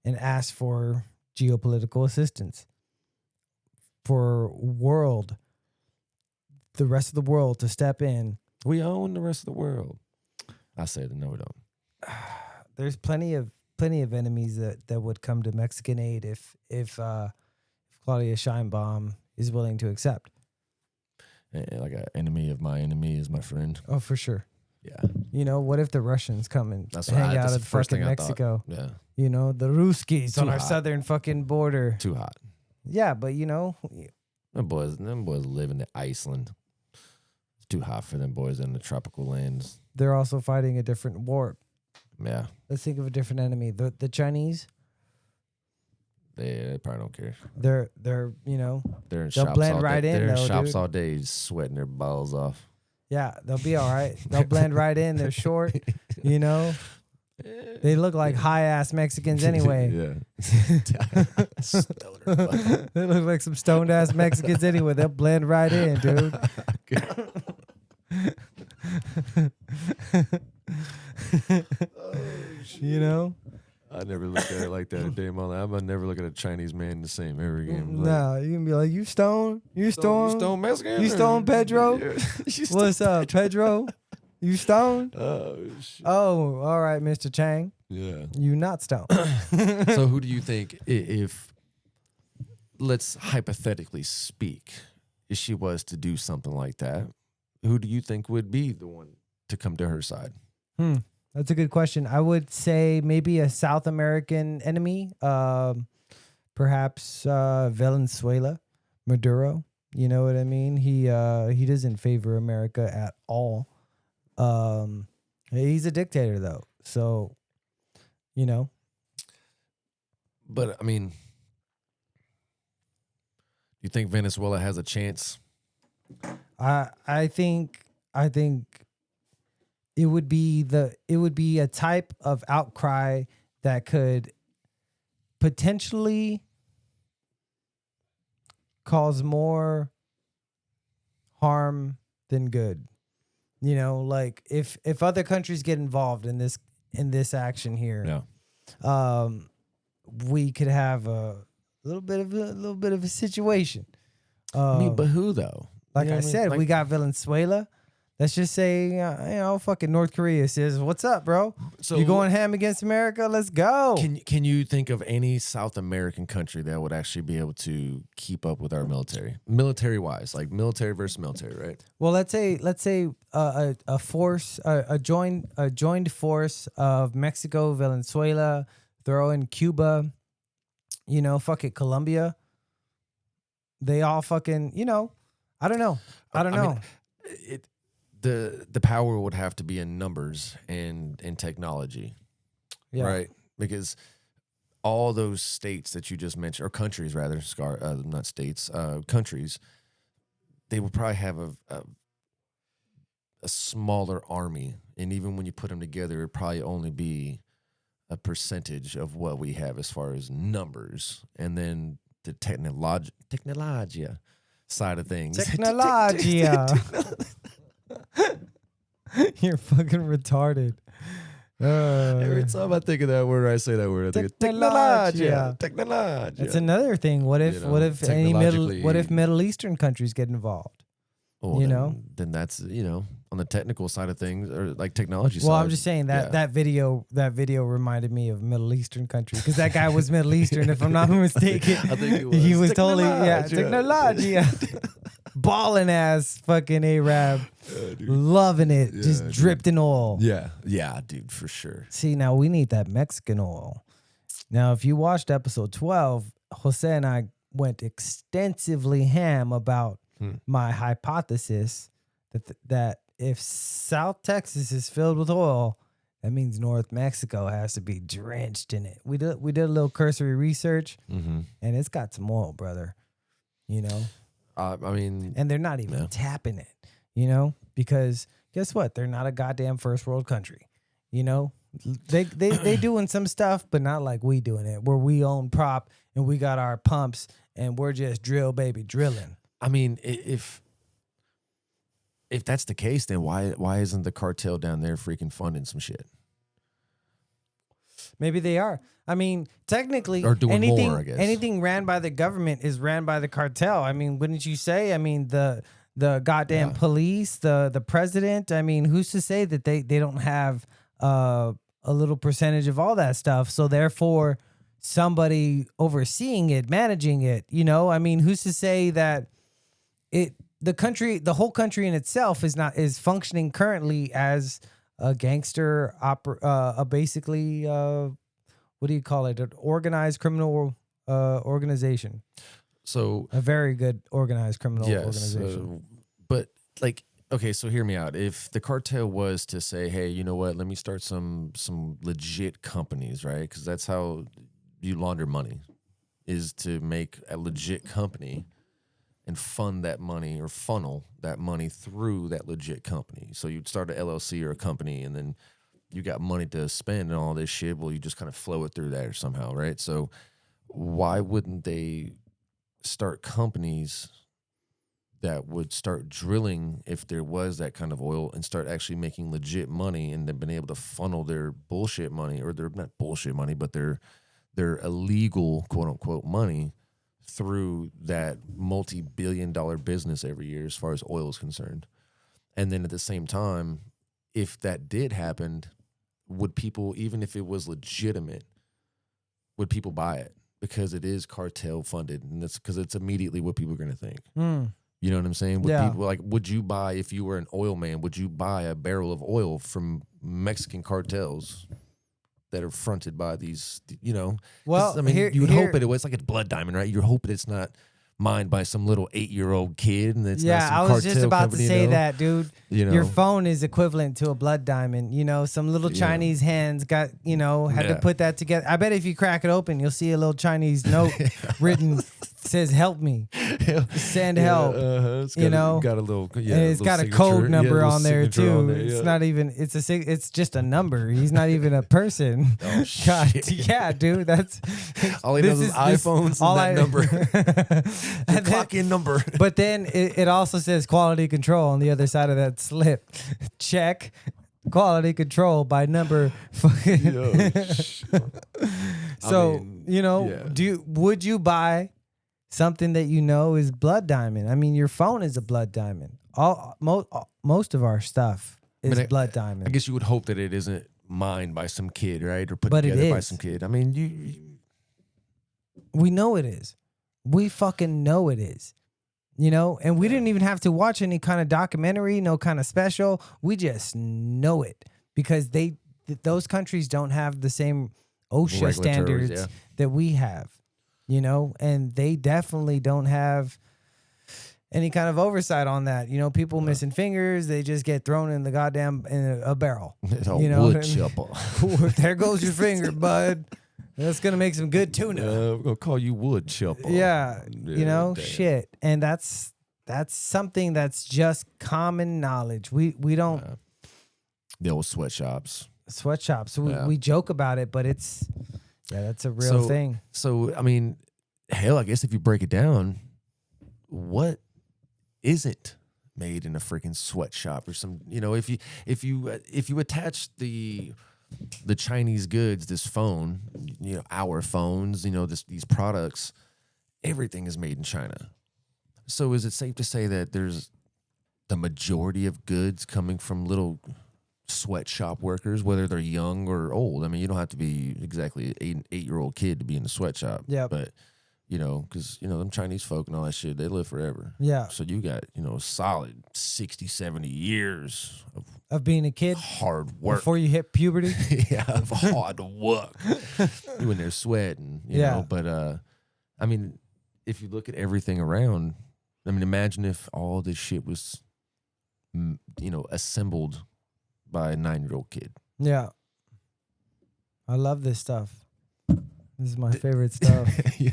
and ask for geopolitical assistance for the rest of the world to step in.
We own the rest of the world. I said, no, we don't.
There's plenty of enemies that would come to Mexican aid if Claudia Sheinbaum is willing to accept.
Like an enemy of my enemy is my friend.
Oh, for sure.
Yeah.
What if the Russians come and
that's
hang out
the
at
first
fucking
thing
Mexico?
Yeah.
The Ruskies on our
hot.
southern fucking border.
Too hot.
Yeah, but
Them boys live in Iceland. It's too hot for them boys in the tropical lands.
they're also fighting a different war.
Yeah.
Let's think of a different enemy. The Chinese.
They probably don't care.
They're
They're in
they'll
shops
blend
all day.
right in,
They're in
though,
shops
dude.
all day, sweating their balls off.
Yeah, they'll be all right. They'll blend right in. They're short, you know. They look like high ass Mexicans anyway.
Yeah. Stoner.
They look like some stoned ass Mexicans anyway. They'll blend right in, dude. You know?
I never looked at it like that a day in my life. I'm never look at a Chinese man the same ever again.
Nah, you can be like, you stoned? You stoned?
Stone Mexican?
You stoned, Pedro?
Yeah.
What's up, Pedro? You stoned?
Oh, shit.
Oh, all right, Mr. Chang.
Yeah.
You not stoned.
So who do you think, if, let's hypothetically speak, if she was to do something like that, who do you think would be the one to come to her side?
That's a good question. I would say maybe a South American enemy, perhaps Venezuela, Maduro. You know what I mean? He doesn't favor America at all. He's a dictator though, so you know.
But I mean, you think Venezuela has a chance?
I think it would be a type of outcry that could potentially cause more harm than good. You know, like if other countries get involved in this action here,
Yeah.
We could have a little bit of a situation.
I mean, but who though?
Like
You know
I
what mean?
said,
Like-
we got Venezuela. Let's just say, fucking North Korea says, "What's up, bro?
So
You going ham against America? Let's go."
Can you think of any South American country that would actually be able to keep up with our military wise, like military versus military, right?
Well, let's say a force, a joined force of Mexico, Venezuela, throw in Cuba, fuck it, Colombia. They all fucking, I don't know. I mean,
the power would have to be in numbers and in technology,
yeah.
right? Because all those states that you just mentioned, or countries rather, not states, countries, they would probably have a smaller army, and even when you put them together, it'd probably only be a percentage of what we have as far as numbers, and then the technology side of things.
Technology. You're fucking retarded.
Every time I think of that word, I say that word. I think of
Technology.
technology.
That's another thing. What if Middle Eastern countries get involved?
Well, then that's on the technical side of things, or like technology side.
Well, I'm just saying that video reminded me of Middle Eastern country, because that guy was Middle Eastern, if I'm not mistaken.
I think it was.
He was totally technology. Balling ass fucking Arab, loving it, just dripped in oil.
Yeah, dude, for sure.
See, now we need that Mexican oil. Now, if you watched episode 12, Jose and I went extensively ham about my hypothesis that if South Texas is filled with oil, that means North Mexico has to be drenched in it. We did a little cursory research, and it's got some oil, brother.
I mean,
and they're not even tapping it, because guess what? They're not a goddamn first world country. They doing some stuff, but not like we doing it, where we own prop and we got our pumps and we're just drilling.
I mean, if that's the case, then why isn't the cartel down there freaking funding some shit?
Maybe they are. I mean, technically,
or doing more, I guess.
Anything ran by the government is ran by the cartel. I mean, wouldn't you say? I mean, the goddamn police, the president. I mean, who's to say that they don't have a little percentage of all that stuff? So therefore, somebody overseeing it, managing it. I mean, who's to say that the whole country in itself is functioning currently as a gangster basically what do you call it? An organized criminal organization.
So
a very good organized criminal organization.
But okay, so hear me out. If the cartel was to say, hey, you know what, let me start some legit companies, right? Because that's how you launder money. is to make a legit company and fund that money or funnel that money through that legit company. So you'd start an LLC or a company, and then you got money to spend and all this shit. Well, you just kind of flow it through there somehow, right? So why wouldn't they start companies that would start drilling if there was that kind of oil and start actually making legit money, and then been able to funnel their bullshit money, or their not bullshit money, but their illegal quote unquote money through that multi-billion-dollar business every year as far as oil is concerned. And then at the same time, if that did happen, would people, even if it was legitimate, would people buy it? Because it is cartel funded, and that's because it's immediately what people are going to think. You know what I'm saying? Would people, like, would you buy, if you were an oil man, would you buy a barrel of oil from Mexican cartels that are fronted by these, you know?
Well,
I mean, you would hope it was like a blood diamond, right? You're hoping it's not mined by some little 8-year-old kid, and it's not some
I was
cartel
just about
company,
to say
you know?
that, dude.
You know?
Your phone is equivalent to a blood diamond. You know, some little Chinese hands got, you know, had to put that together. I bet if you crack it open, you'll see a little Chinese note written, says "Help me," send help. You know,
got a little,
and it's got a code number on there too. It's not even. It's just a number. He's not even a person.
Oh
God,
shit!
yeah, dude. That's
all he knows is iPhones and that number. The clock-in number.
But then it also says quality control on the other side of that slip. Check quality control by number. So, I mean, you know, would you buy something that you know is blood diamond? I mean, your phone is a blood diamond. Most of our stuff is blood diamond.
I guess you would hope that it isn't mined by some kid, right? Or put together by some kid. I mean,
we know it is. We fucking know it is. You know, and we didn't even have to watch any kind of documentary, no kind of special. We just know it because those countries don't have the same OSHA standards that we have, you know, and they definitely don't have any kind of oversight on that. You know, people missing fingers, they just get thrown in the goddamn in a barrel.
You know, wood chipper.
There goes your finger, bud. That's going to make some good tuna.
We're going to call you wood chipper.
Yeah, you know, shit. And that's something that's just common knowledge. We don't...
The old sweatshops.
Sweatshops. We joke about it, but it's... Yeah, that's a real thing.
So, I mean, hell, I guess if you break it down, what isn't made in a freaking sweatshop or some... You know, if you attach the Chinese goods, this phone, you know, our phones, you know, these products, everything is made in China. So is it safe to say that there's the majority of goods coming from little sweatshop workers, whether they're young or old? I mean, you don't have to be exactly an 8-year-old kid to be in the sweatshop.
Yeah.
But, you know, because, you know, them Chinese folk and all that shit, they live forever.
Yeah.
So you got, you know, solid 60, 70 years
of being a kid,
hard work
before you hit puberty.
Yeah, of hard work. You in there sweating, you know. But I mean, if you look at everything around, I mean, imagine if all this shit was, you know, assembled by a 9-year-old kid.
Yeah, I love this stuff. This is my favorite stuff.
Yeah.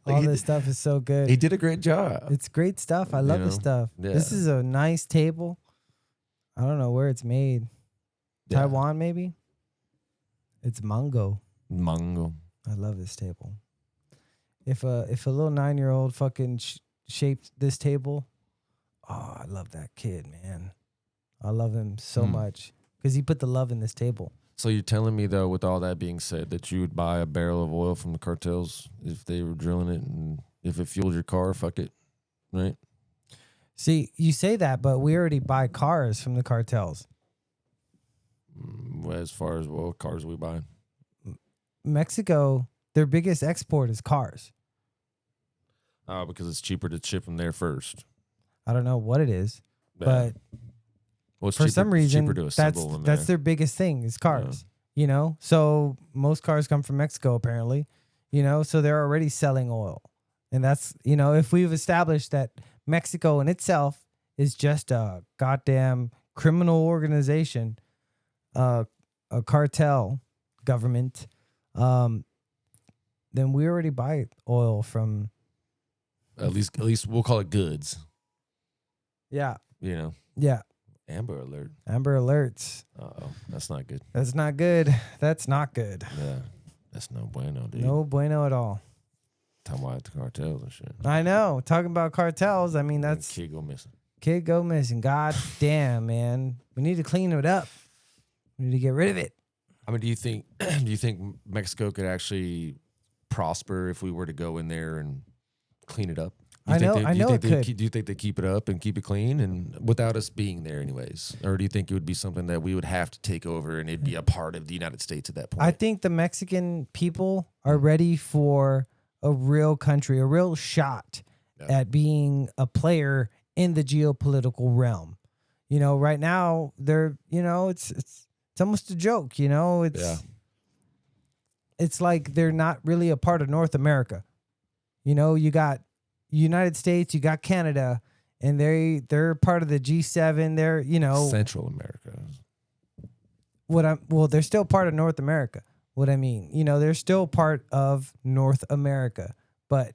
All this stuff is so good.
He did a great job.
It's great stuff. I love this stuff.
Yeah.
This is a nice table. I don't know where it's made.
Yeah.
Taiwan, maybe? It's mango.
Mango.
I love this table. If a little 9-year-old fucking shaped this table, oh, I love that kid, man. I love him so much because he put the love in this table.
So you're telling me, though, with all that being said, that you would buy a barrel of oil from the cartels if they were drilling it, and if it fueled your car, fuck it, right?
See, you say that, but we already buy cars from the cartels.
As far as what cars we buy?
Mexico, their biggest export is cars.
Oh, because it's cheaper to ship them there first.
I don't know what it is, but for some reason, that's their biggest thing is cars. You know, so most cars come from Mexico, apparently. You know, so they're already selling oil, and that's, you know, if we've established that Mexico in itself is just a goddamn criminal organization, a cartel government, then we already buy oil from.
At least we'll call it goods.
Yeah.
You know.
Yeah.
Amber alert.
Amber alerts.
Uh-oh. That's not good.
That's not good. That's not good.
Yeah. That's no bueno, dude.
No bueno at all.
Talking about the cartels and shit.
I know. Talking about cartels, I mean, that's...
Kid go missing.
Kid go missing. God damn, man. We need to clean it up. We need to get rid of it.
I mean, do you think Mexico could actually prosper if we were to go in there and clean it up?
I know it could.
Do you think they keep it up and keep it clean and without us being there anyways? Or do you think it would be something that we would have to take over and it'd be a part of the United States at that point?
I think the Mexican people are ready for a real country, a real shot at being a player in the geopolitical realm. You know, right now they're, you know, it's almost a joke, you know, it's like they're not really a part of North America. You know, you got United States, you got Canada, and they're part of the G7. They're, you know,
Central America.
They're still part of North America. What I mean, you know, they're still part of North America, but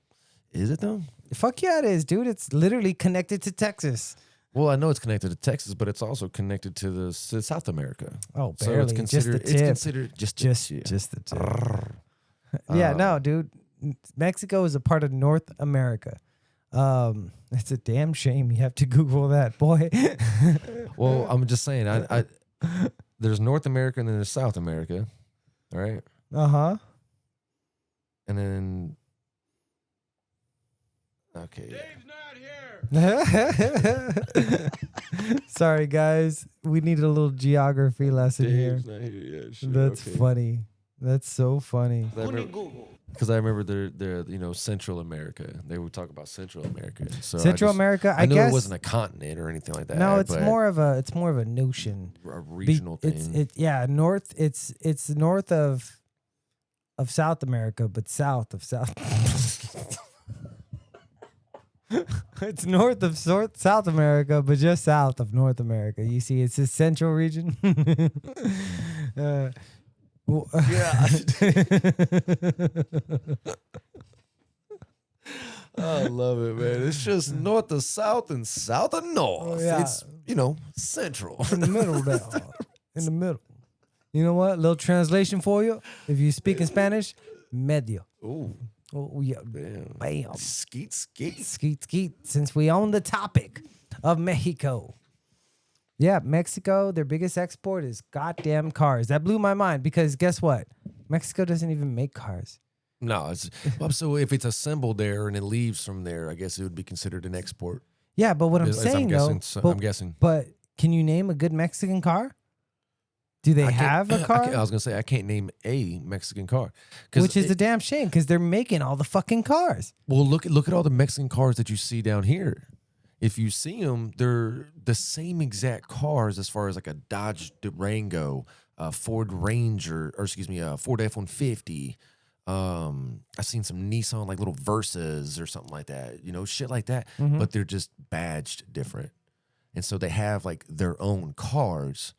is it though?
Fuck yeah, it is, dude. It's literally connected to Texas.
Well, I know it's connected to Texas, but it's also connected to South America.
Oh, barely.
So it's considered just
the tip. Yeah, no, dude. Mexico is a part of North America. It's a damn shame you have to Google that, boy.
Well, I'm just saying, I there's North America and then there's South America, right?
Uh-huh.
And then, okay.
Dave's not here.
Sorry, guys. We need a little geography lesson
Dave's
here.
not here yet. Sure,
That's
okay.
funny. That's so funny.
Because I remember they're you know, Central America. They would talk about Central America. So
Central America, I
knew
guess
it wasn't a continent or anything like that.
No, it's
but
more of a notion.
a regional thing.
North. It's north of South America, but south of South. It's north of South America, but just south of North America. You see, it's the central region.
Yeah. I love it, man. It's just north of south and south of north.
Oh, yeah.
It's, you know, central.
In the middle there. In the middle. You know what? Little translation for you. If you speak in Spanish, medio.
Ooh.
Oh, yeah.
Damn.
Bam.
Skeet.
Skeet, skeet. Since we own the topic of Mexico. Yeah, Mexico, their biggest export is goddamn cars. That blew my mind because guess what? Mexico doesn't even make cars.
No, so if it's assembled there and it leaves from there, I guess it would be considered an export.
Yeah, but what I'm saying, though,
I'm guessing.
But can you name a good Mexican car? Do they have a car?
I was gonna say I can't name a Mexican car,
which is a damn shame because they're making all the fucking cars.
Well, look at all the Mexican cars that you see down here. If you see them, they're the same exact cars as far as like a Dodge Durango, Ford Ranger, or excuse me, Ford F-150. I've seen some Nissan like little Versas or something like that, you know, shit like that.
Mm-hmm.
But they're just badged different, and so they have like their own cars,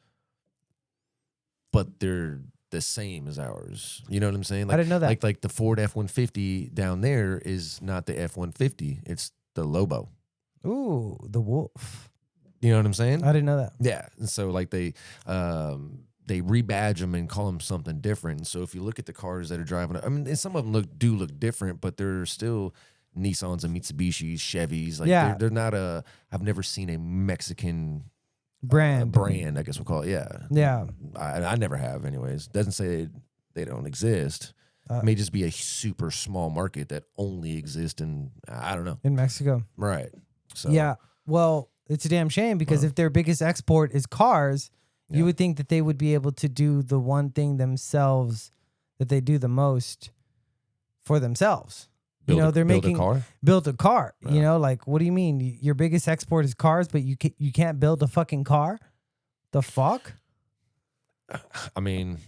but they're the same as ours. You know what I'm saying? Like,
I didn't know that.
Like the Ford F-150 down there is not the F-150; it's the Lobo.
Ooh, the wolf.
You know what I'm saying?
I didn't know that.
Yeah, and so like they rebadge them and call them something different. And so if you look at the cars that are driving, I mean, and some of them do look different, but they're still Nissans and Mitsubishis, Chevys. Like they're not a. I've never seen a Mexican
brand,
I guess we'll call it. Yeah,
yeah.
I never have. Anyways, doesn't say they don't exist. It may just be a super small market that only exists in I don't know,
in Mexico,
right? So
yeah. Well, it's a damn shame because if their biggest export is cars, you would think that they would be able to do the one thing themselves that they do the most for themselves. Build a car. Yeah. You know, like, what do you mean? Your biggest export is cars, but you can't build a fucking car? The fuck?
I mean,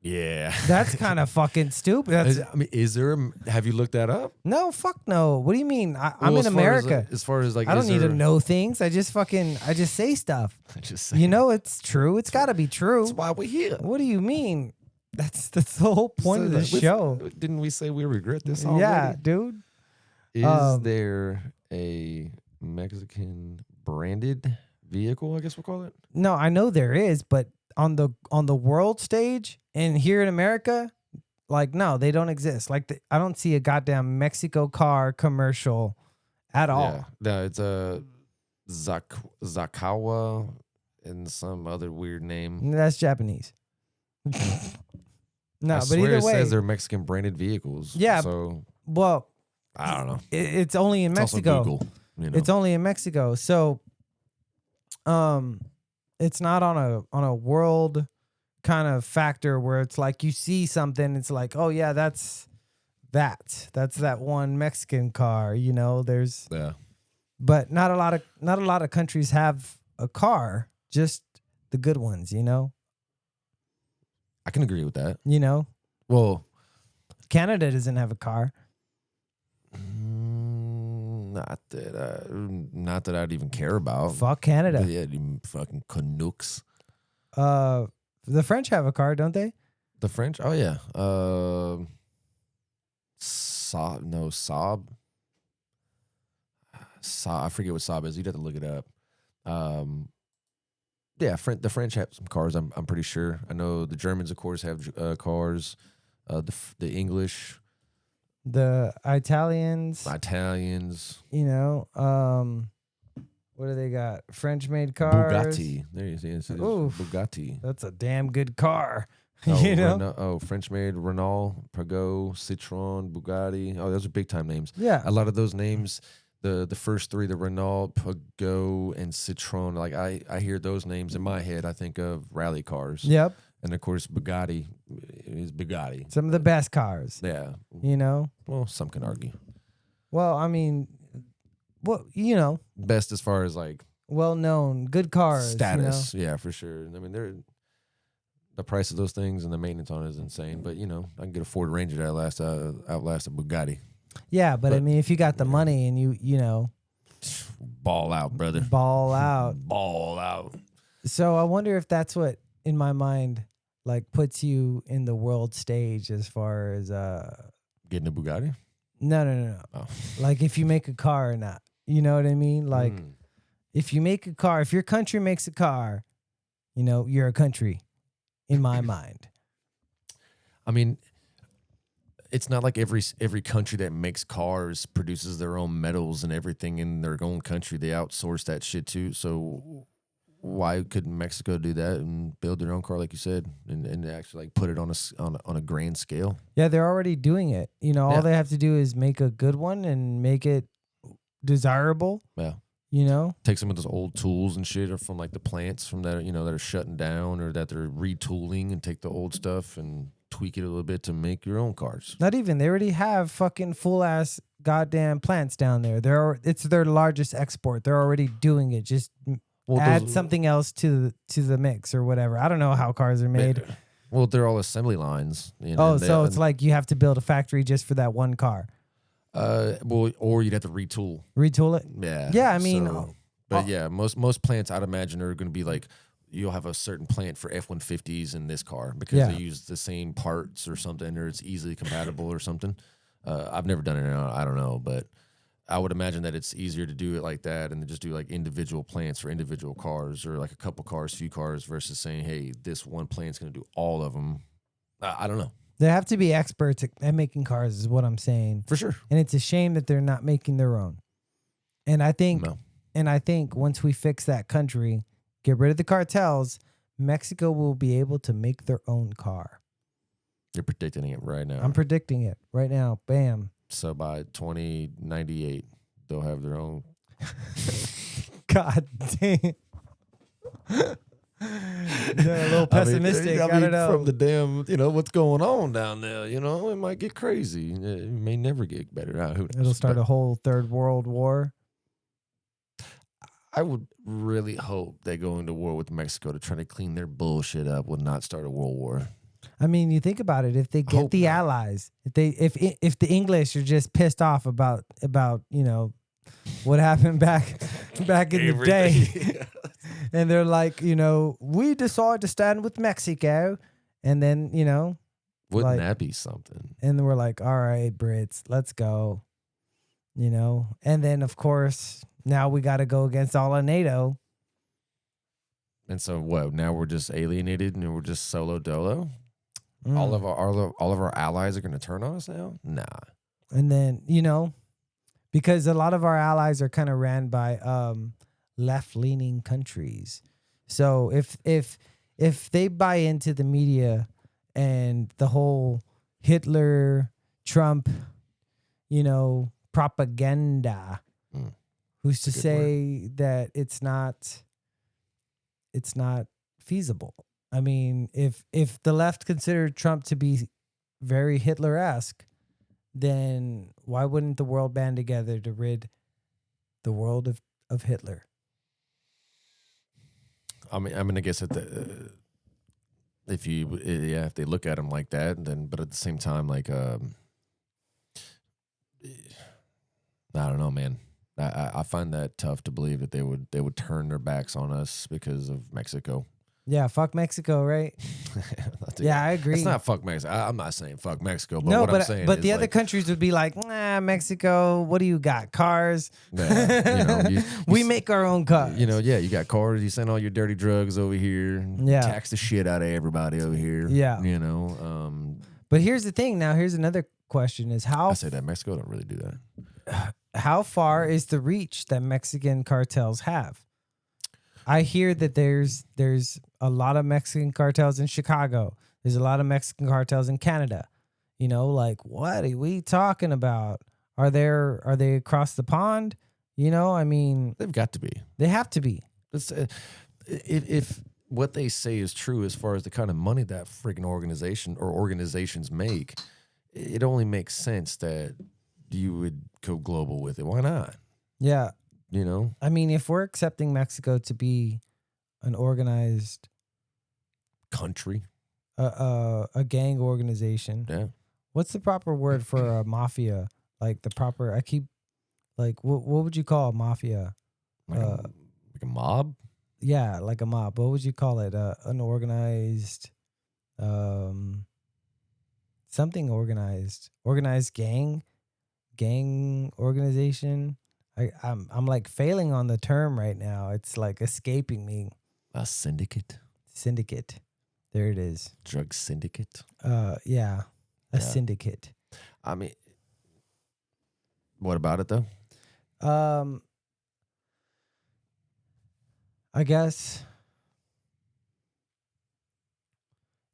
yeah.
That's kind of fucking stupid.
Have you looked that up?
No, fuck no. What do you mean? I'm in America.
As far as like,
I don't need to know things. I just say stuff. You know, it's true. It's got to be true.
That's why we're here.
What do you mean? That's the whole point of the show.
Didn't we say we regret this already?
Yeah, dude.
Is there a Mexican branded vehicle, I guess we'll call it?
No, I know there is, but on the world stage and here in America, like no, they don't exist. Like I don't see a goddamn Mexico car commercial at all.
Yeah. No, it's a Zakawa and some other weird name.
That's Japanese. No,
I
but
swear
either
it
way,
says they're Mexican branded vehicles.
Yeah,
So
well,
I don't know.
it's only in
It's
Mexico.
also Google, you know.
It's only in Mexico. So it's not on a world kind of factor where it's like you see something, it's like, oh yeah, that's that one Mexican car, you know, there's
Yeah.
but not a lot of countries have a car, just the good ones, you know.
I can agree with that.
You know,
Well,
Canada doesn't have a car.
not that I'd even care about.
Fuck Canada.
Yeah, you fucking Canucks.
The French have a car, don't they?
The French? Oh yeah. Saab. I forget what Saab is. You'd have to look it up. Yeah, the French have some cars. I'm pretty sure. I know the Germans, of course, have cars. The English,
The Italians, you know, what do they got? French-made cars.
Bugatti. There you see. It's
Oof.
Bugatti.
That's a damn good car.
Oh,
You know?
French-made Renault, Peugeot, Citroën, Bugatti. Oh, those are big-time names.
Yeah.
A lot of those names, the first three, the Renault, Peugeot, and Citroën, like I hear those names in my head, I think of rally cars.
Yep.
And of course, Bugatti is Bugatti.
Some of the best cars.
Yeah.
You know?
Well, some can argue.
Well, I mean, what, you know,
Best as far as like
well-known, good cars.
status. Yeah, for sure. I mean, the price of those things and the maintenance on it is insane. But, you know, I can get a Ford Ranger that outlast a Bugatti.
Yeah, but I
But-
mean, if you got the money and you know,
Ball out, brother.
ball out.
Ball out.
So I wonder if that's what, in my mind, like puts you in the world stage as far as
Getting a Bugatti?
no.
Oh.
Like if you make a car or not. You know what I mean? Like
Mm.
if you make a car, if your country makes a car, you know, you're a country in my mind.
I mean, it's not like every country that makes cars produces their own metals and everything in their own country. They outsource that shit too. So why couldn't Mexico do that and build their own car, like you said, and actually like put it on a grand scale?
Yeah, they're already doing it. You know,
Yeah.
all they have to do is make a good one and make it desirable.
Yeah.
You know?
Take some of those old tools and shit or from like the plants from that, you know, that are shutting down or that they're retooling, and take the old stuff and tweak it a little bit to make your own cars.
Not even. They already have fucking full ass goddamn plants down there. It's their largest export. They're already doing it. Just add something else to the mix or whatever. I don't know how cars are made.
Well, they're all assembly lines. You know,
Oh, so it's like you have to build a factory just for that one car.
well, or you'd have to retool.
Retool it.
Yeah.
Yeah, I mean,
but yeah, most plants I'd imagine are going to be like, you'll have a certain plant for F-150s in this car because
Yeah.
they use the same parts or something, or it's easily compatible or something. I've never done it. I don't know, but I would imagine that it's easier to do it like that and then just do like individual plants for individual cars, or like a couple cars, few cars, versus saying, hey, this one plant's going to do all of them. I don't know.
they have to be experts at making cars, is what I'm saying.
For sure.
And it's a shame that they're not making their own. And I think,
No.
once we fix that country, get rid of the cartels, Mexico will be able to make their own car.
You're predicting it right now.
I'm predicting it right now. Bam.
So by 2098, they'll have their own.
God damn. A little pessimistic. I don't know.
From the damn, what's going on down there, it might get crazy. It may never get better. Who knows?
It'll start
But
a whole third world war.
I would really hope they go into war with Mexico to try to clean their bullshit up, would not start a world war.
I mean, you think about it. If they get
Hope
the
not.
allies, if the English are just pissed off about what happened back in the day, and they're like, we decide to stand with Mexico, and then
Wouldn't
Like,
that be something?
and we're like, all right, Brits, let's go. And then of course now we got to go against all of NATO.
And so what? Now we're just alienated and we're just solo dolo.
Mm.
All of our allies are going to turn on us now. Nah.
And then because a lot of our allies are kind of ran by left-leaning countries. So if they buy into the media and the whole Hitler, Trump, propaganda, who's to
That's a good
say that it's not feasible? I mean, if the left considered Trump to be very Hitler-esque, then why wouldn't the world band together to rid the world of Hitler?
I mean, I guess if they look at him like that, then, but at the same time, like, I don't know, man. I find that tough to believe that they would turn their backs on us because of Mexico.
Yeah, fuck Mexico, right? Yeah, I agree.
It's not fuck Mexico. I'm not saying fuck Mexico, but
No,
what I'm saying
but
is,
the other
like,
countries would be like, nah, Mexico, what do you got? Cars?
yeah,
We make our own cars.
You got cars. You send all your dirty drugs over here.
Yeah.
Tax the shit out of everybody over here.
Yeah. But here's the thing. Now, here's another question: is
I say that Mexico don't really do that.
how far is the reach that Mexican cartels have? I hear that there's a lot of Mexican cartels in Chicago. There's a lot of Mexican cartels in Canada. Like, what are we talking about? Are they across the pond? I mean,
They've got to be.
they have to be.
It's, if what they say is true as far as the kind of money that freaking organization or organizations make, it only makes sense that you would go global with it. Why not?
Yeah.
I
mean, if we're accepting Mexico to be an organized
country,
a gang organization,
yeah.
What's the proper word for a mafia? Like the proper, I keep, like, what would you call a mafia?
Like a mob?
Yeah, like a mob. What would you call it? An organized, something organized gang organization. I'm like failing on the term right now. It's like escaping me.
A syndicate.
There it is.
Drug syndicate.
Yeah. A syndicate.
I mean, what about it though?
I guess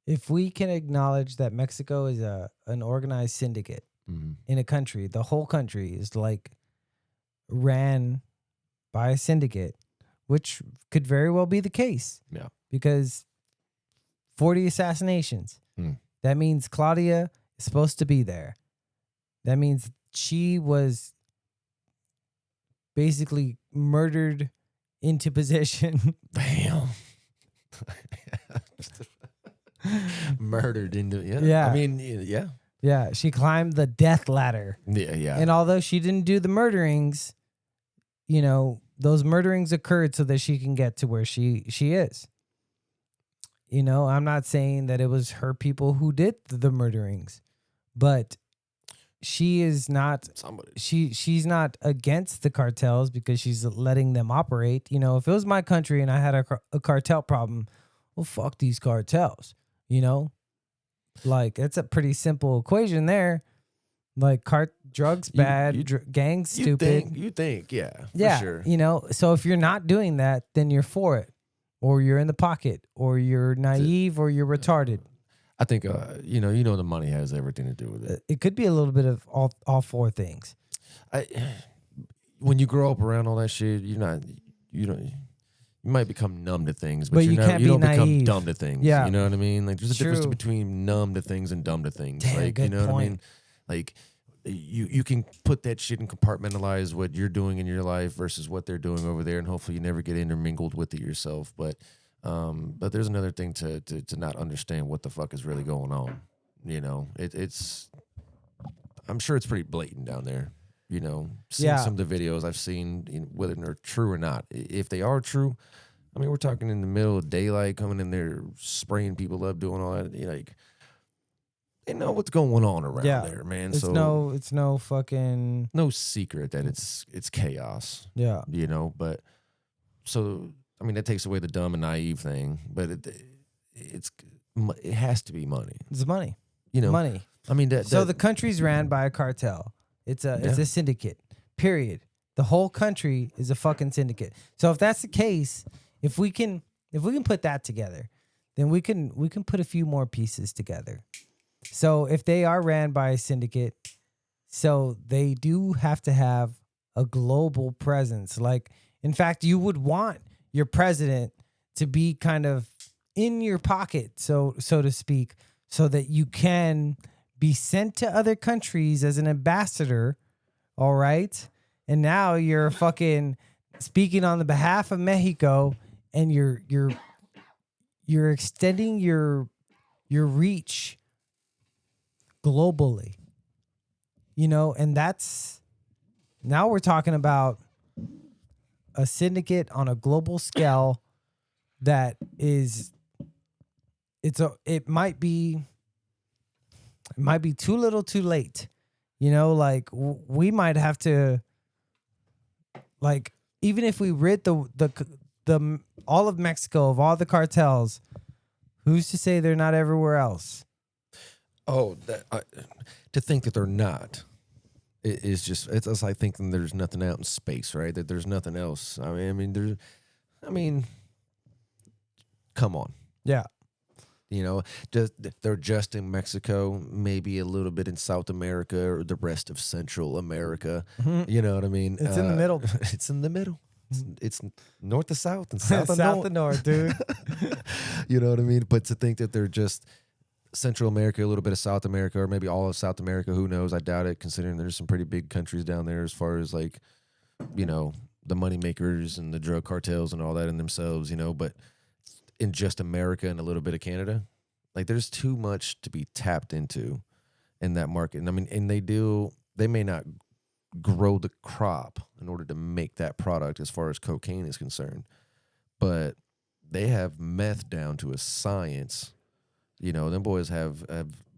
if we can acknowledge that Mexico is an organized syndicate in a country, the whole country is like ran by a syndicate, which could very well be the case.
Yeah.
Because 40 assassinations. That means Claudia is supposed to be there. That means she was basically murdered into position.
Damn. Murdered into,
Yeah.
I mean, yeah.
Yeah, she climbed the death ladder.
Yeah.
And although she didn't do the murderings, those murderings occurred so that she can get to where she is. I'm not saying that it was her people who did the murderings, but she is not
Somebody.
She's not against the cartels because she's letting them operate. If it was my country and I had a cartel problem, well, fuck these cartels. Like, it's a pretty simple equation there. Like, drugs bad, gangs stupid.
You think, yeah,
yeah,
for sure.
So if you're not doing that, then you're for it, or you're in the pocket, or you're naive, or you're retarded.
I think, the money has everything to do with it.
It could be a little bit of all four things.
When you grow up around all that shit, you might become numb to things, but
you can't be
don't become
naive.
dumb to things.
Yeah.
You know what I mean? Like, there's a difference
True.
between numb to things and dumb to things.
Damn,
like,
good
you know
point.
what I mean? Like, you can put that shit and compartmentalize what you're doing in your life versus what they're doing over there, and hopefully you never get intermingled with it yourself. But there's another thing to not understand what the fuck is really going on. It's I'm sure it's pretty blatant down there. Seeing some of the videos I've seen, whether they're true or not. If they are true, I mean, we're talking in the middle of daylight, coming in there, spraying people up, doing all that. they know what's going on around
Yeah.
there, man.
It's no fucking
no secret that it's chaos,
yeah.
you know. But so I mean, that takes away the dumb and naive thing. But it has to be money,
It's money.
you know.
Money.
I mean,
So the country's ran by a cartel. It's a syndicate. Period. The whole country is a fucking syndicate. So if that's the case, if we can put that together, then we can put a few more pieces together. So if they are ran by a syndicate, so they do have to have a global presence. Like, in fact, you would want your president to be kind of in your pocket, so to speak, so that you can be sent to other countries as an ambassador. All right. And now you're fucking speaking on the behalf of Mexico, and you're extending your reach globally. You know, and that's now we're talking about a syndicate on a global scale that is it might be too little too late. You know, like we might have to, like, even if we rid the all of Mexico of all the cartels, who's to say they're not everywhere else?
Oh, to think that they're not is just, it's like thinking there's nothing out in space, right? That there's nothing else. I mean, come on.
Yeah.
You know, they're just in Mexico, maybe a little bit in South America or the rest of Central America.
Mm-hmm.
You know what I mean?
It's in the middle.
It's in the middle. It's north to south and south to
South
north.
to north, dude.
You know what I mean? But to think that they're just Central America, a little bit of South America, or maybe all of South America, who knows? I doubt it, considering there's some pretty big countries down there as far as, like, you know, the money makers and the drug cartels and all that in themselves, you know. But in just America and a little bit of Canada, like, there's too much to be tapped into in that market. And I mean, and they may not grow the crop in order to make that product as far as cocaine is concerned, but they have meth down to a science. You know, them boys have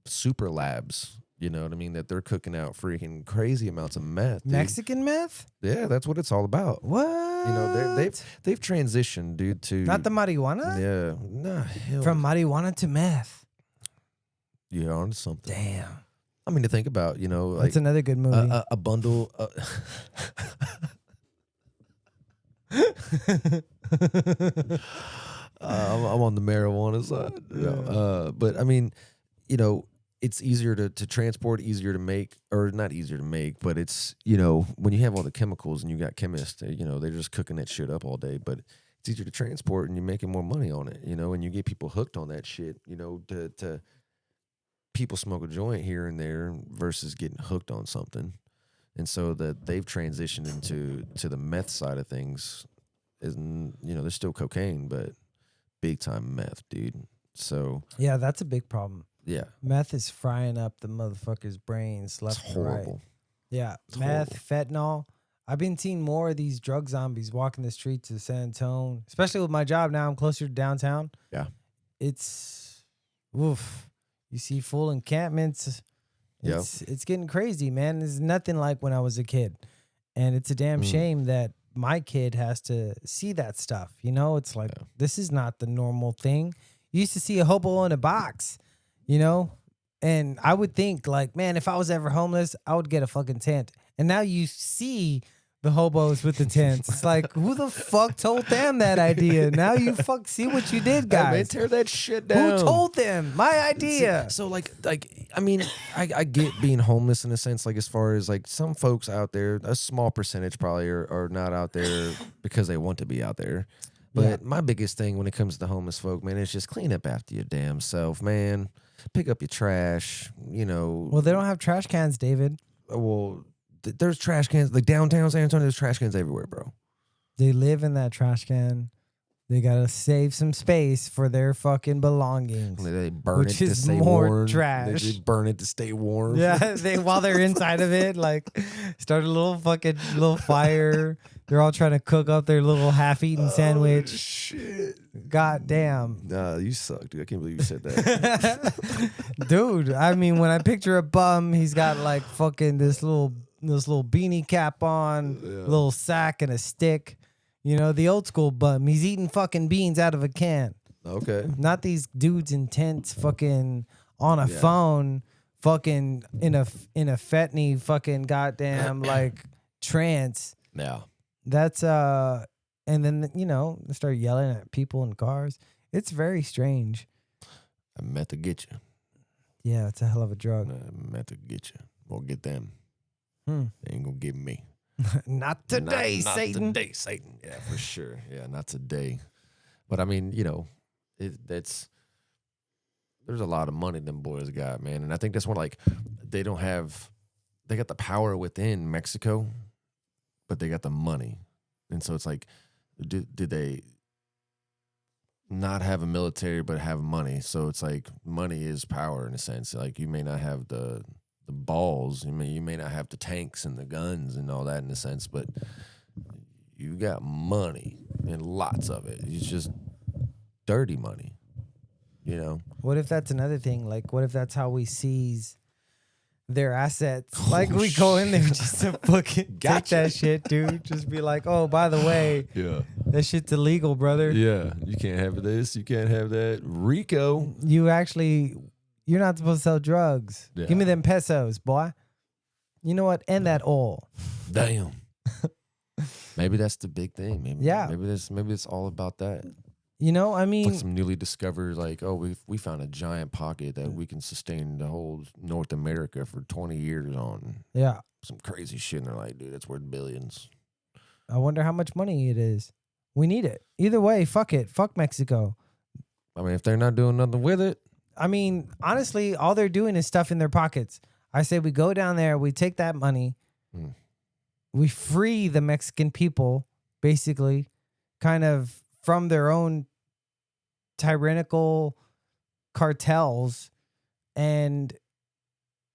super labs, you know what I mean, that they're cooking out freaking crazy amounts of meth. Dude.
Mexican meth?
Yeah, that's what it's all about.
What?
You know, they've transitioned, dude, to
not the marijuana?
Yeah. Nah, hell.
From marijuana to meth.
You're on something.
Damn.
I mean, to think about, you know, like
That's another good movie.
a bundle. I'm on the marijuana side. Yeah. But I mean, you know, it's easier to transport, easier to make, or not easier to make, but it's, you know, when you have all the chemicals and you got chemists, you know, they're just cooking that shit up all day, but it's easier to transport and you're making more money on it, you know, and you get people hooked on that shit, you know, to people smoke a joint here and there versus getting hooked on something. And so that they've transitioned into the meth side of things is, you know, there's still cocaine, but big time meth, dude. So
yeah, that's a big problem.
yeah,
Meth is frying up the motherfuckers' brains left
it's
and right.
horrible.
Yeah,
It's
meth, fentanyl. I've been seeing more of these drug zombies walking the streets of San Antonio, especially with my job now. I'm closer to downtown.
Yeah.
It's, oof. You see full encampments. It's getting crazy, man. It's nothing like when I was a kid. And it's a damn shame that my kid has to see that stuff. You know, it's like, this is not the normal thing. You used to see a hobo in a box, you know? And I would think, like, man, if I was ever homeless, I would get a fucking tent. And now you see the hobos with the tents. It's like, who the fuck told them that idea? Now you see what you did, guys.
Hey, man, tear that shit down.
Who told them? My idea.
So like, I mean, I get being homeless in a sense, like, as far as, like, some folks out there, a small percentage probably are not out there because they want to be out there. But my biggest thing when it comes to the homeless folk, man, is just clean up after your damn self, man. Pick up your trash, you know.
Well, they don't have trash cans, David.
Well, there's trash cans. Like, downtown San Antonio, there's trash cans everywhere, bro.
They live in that trash can. They got to save some space for their fucking belongings.
They burn
which
it
is
to stay
more
warm.
trash.
They burn it to stay warm.
Yeah, while they're inside of it, like, start a little fire. They're all trying to cook up their little half-eaten sandwich.
Shit.
God damn.
Nah, you suck, dude. I can't believe you said that.
Dude, I mean, when I picture a bum, he's got like fucking this little beanie cap on, little sack and a stick. You know, the old school bum. He's eating fucking beans out of a can.
Okay.
Not these dudes in tents fucking on a phone, fucking in a fetny fucking goddamn like trance.
Yeah.
That's and then they start yelling at people in cars. It's very strange.
I meant to get you.
Yeah, it's a hell of a drug.
I meant to get you. Or get them.
Hmm.
They ain't gonna get me.
Not today,
not
Satan.
Today, Satan. Yeah, for sure. Yeah, not today. But I mean, there's a lot of money them boys got, man. And I think that's when they got the power within Mexico, but they got the money. And so it's like, did they not have a military but have money? So it's like money is power in a sense. Like you may not have the balls, you may not have the tanks and the guns and all that in a sense, but you got money and lots of it. It's just dirty money,
What if that's another thing? Like, what if that's how we seize their assets? Like, we go in there just to fucking take that shit, dude. Just be like, oh, by the way, that shit's illegal, brother.
Yeah, you can't have this, you can't have that. Rico.
You're not supposed to sell drugs.
Yeah.
Give me them pesos, boy. You know what? And that oil.
Damn. Maybe that's the big thing. Maybe it's all about that.
I mean,
Like some newly discovered, we found a giant pocket that we can sustain the whole North America for 20 years on.
Yeah.
Some crazy shit, and they're like, dude, it's worth billions.
I wonder how much money it is. We need it. Either way, fuck it. Fuck Mexico.
I mean, if they're not doing nothing with it.
I mean, honestly, all they're doing is stuff in their pockets. I say we go down there, we take that money, we free the Mexican people, basically, kind of from their own tyrannical cartels, and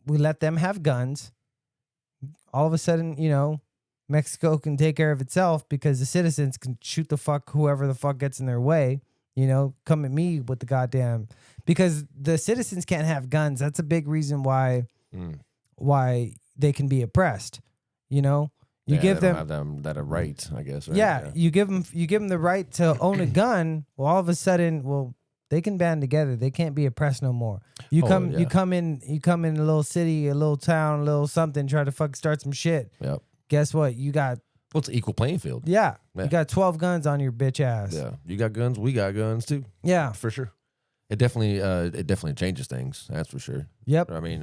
we let them have guns. All of a sudden, Mexico can take care of itself because the citizens can shoot the fuck whoever the fuck gets in their way. Come at me with the goddamn, because the citizens can't have guns. That's a big reason why they can be oppressed. You give them
have that a right, I guess. Right?
Yeah, you give them the right to own a gun. Well, all of a sudden, they can band together. They can't be oppressed no more. You come in a little city, a little town, a little something, try to fuck start some shit.
Yep.
Guess what? You got
it's an equal playing field.
Yeah. You got 12 guns on your bitch ass.
Yeah. You got guns, we got guns too.
Yeah.
For sure. It definitely changes things, that's for sure.
Yep.
I mean,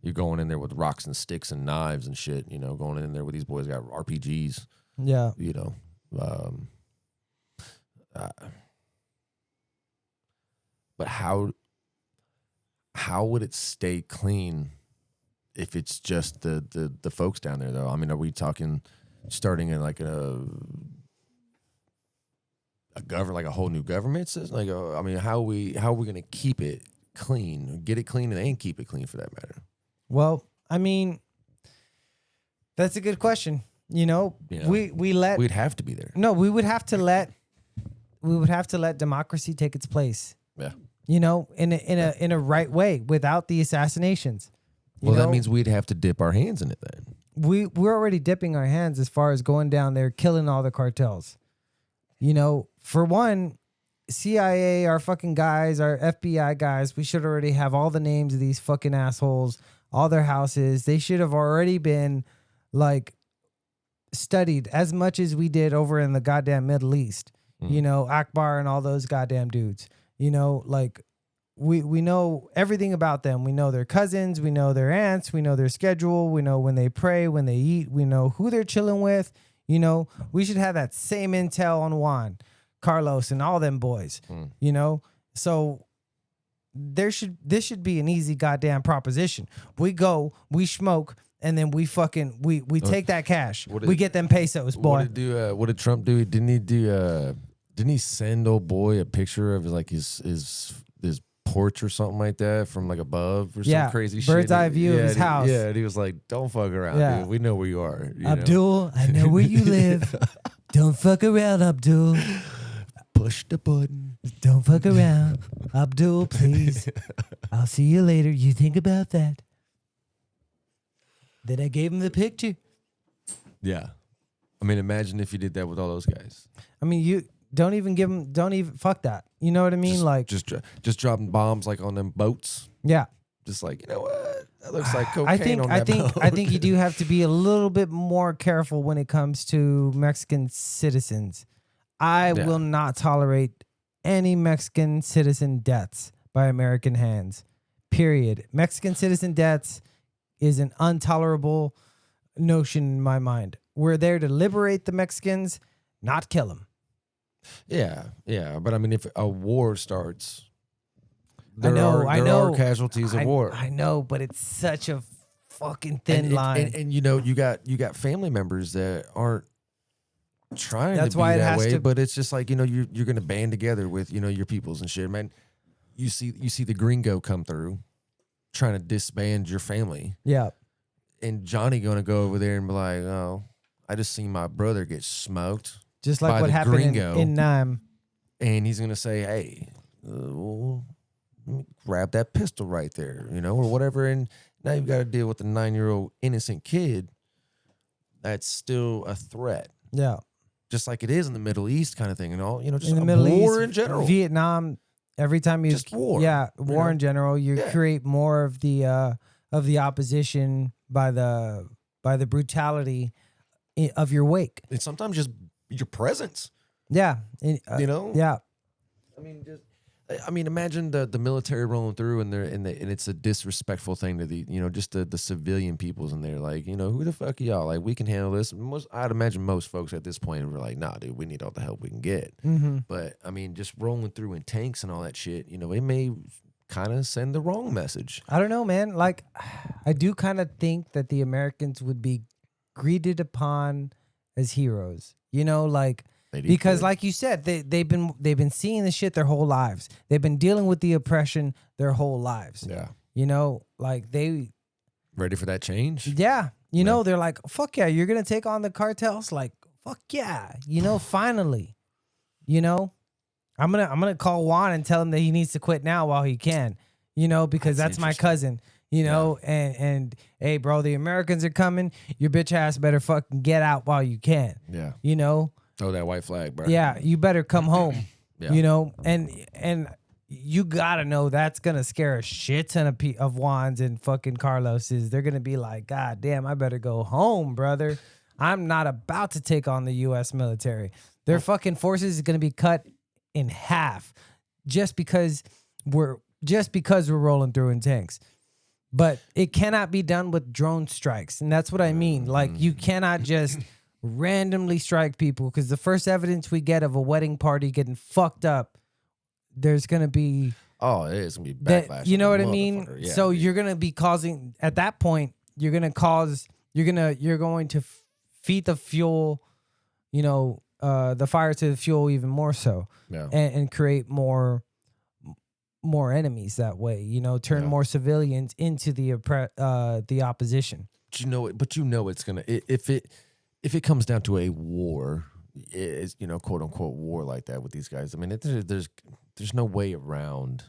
you're going in there with rocks and sticks and knives and shit, going in there with these boys got RPGs.
Yeah.
But how would it stay clean if it's just the folks down there, though? I mean, are we talking starting in like a government, like a whole new government system? How are we going to keep it clean, get it clean, and keep it clean for that matter?
Well, I mean, that's a good question. We'd
have to be there.
No, we would have to let democracy take its place.
Yeah.
In a right way without the assassinations.
That means we'd have to dip our hands in it then.
We're already dipping our hands as far as going down there, killing all the cartels. For one, CIA, our fucking guys, our FBI guys, we should already have all the names of these fucking assholes, all their houses. They should have already been studied as much as we did over in the goddamn Middle East. Akbar and all those goddamn dudes. We know everything about them. We know their cousins. We know their aunts. We know their schedule. We know when they pray, when they eat. We know who they're chilling with. We should have that same intel on Juan, Carlos, and all them boys. So this should be an easy goddamn proposition. We go, we smoke, and then we take that cash. We get them pesos, boy.
What did Trump do? Didn't he send old boy a picture of his porch or something like that from above or some crazy shit?
Bird's eye view of his house.
Yeah, and he was like, "Don't fuck around, dude. We know where you are."
Abdul, I know where you live. Don't fuck around, Abdul.
Push the button.
Don't fuck around. Abdul, please. I'll see you later. You think about that. Then I gave him the picture.
Yeah. I mean, imagine if you did that with all those guys.
I mean, you don't even give him, don't even, fuck that. You know what I mean?
Just dropping bombs like on them boats.
Yeah.
Just like, you know what? That looks like cocaine
I
boat.
think you do have to be a little bit more careful when it comes to Mexican citizens. I will not tolerate any Mexican citizen deaths by American hands. Period. Mexican citizen deaths is an intolerable notion in my mind. We're there to liberate the Mexicans, not kill them.
Yeah. But I mean, if a war starts,
I know.
are casualties of war.
I know, but it's such a fucking thin line.
And you know, you got family members that aren't trying
That's
to be
why it
that
has
way,
to-
but it's just like, you know, you're gonna band together with, you know, your peoples and shit, man. You see the gringo come through trying to disband your family.
Yeah.
And Johnny gonna go over there and be like, oh, I just seen my brother get smoked.
Just like
by
what
the
happened
gringo.
in Nime.
And he's gonna say, hey, well, let me grab that pistol right there, you know, or whatever. And now you've got to deal with a 9-year-old innocent kid that's still a threat.
Yeah.
Just like it is in the Middle East kind of thing and all, you know, just
In the
a
Middle
war
East,
in general.
Vietnam, every time you
Just war,
yeah,
you
war
know?
in general, you
Yeah.
create more of the opposition by the brutality of your wake.
And sometimes just your presence,
Yeah,
you know?
yeah,
I mean, imagine the military rolling through and it's a disrespectful thing to the, you know, just the civilian peoples in there. Like, you know, who the fuck are y'all? Like, we can handle this. I'd imagine most folks at this point were like, nah, dude, we need all the help we can get.
mm-hmm.
But I mean, just rolling through in tanks and all that shit, you know, it may kind of send the wrong message.
I don't know, man. Like, I do kind of think that the Americans would be greeted upon as heroes. You know, like. Because, like you said, they've been seeing this shit their whole lives. They've been dealing with the oppression their whole lives.
Yeah.
You know, like they
Ready for that change?
Yeah. You know, they're like, fuck yeah, you're going to take on the cartels? Like, fuck yeah. You know, finally. You know, I'm going to call Juan and tell him that he needs to quit now while he can. You know, because that's my cousin. You know, and hey, bro, the Americans are coming. Your bitch ass better fucking get out while you can.
Yeah.
You know?
Oh, that white flag, bro.
Yeah, you better come home.
Yeah.
You know, and you gotta know that's gonna scare a shit ton of Juans and fucking Carloses. They're gonna be like, God damn, I better go home, brother. I'm not about to take on the U.S. military. Their fucking forces is gonna be cut in half just because we're rolling through in tanks. But it cannot be done with drone strikes, and that's what I mean. Like, you cannot just randomly strike people, because the first evidence we get of a wedding party getting fucked up, there's gonna be
it's gonna be
that,
backlash.
you know
on
what
the
I mean?
motherfucker. Yeah,
So
dude.
you're gonna be causing, at that point, you're going to feed the fuel, you know, the fire to the fuel even more so, and create more enemies that way. You know, turn more civilians into the opposition.
But you know it's gonna, if it comes down to a war, is, you know, quote unquote war like that with these guys. I mean, there's no way around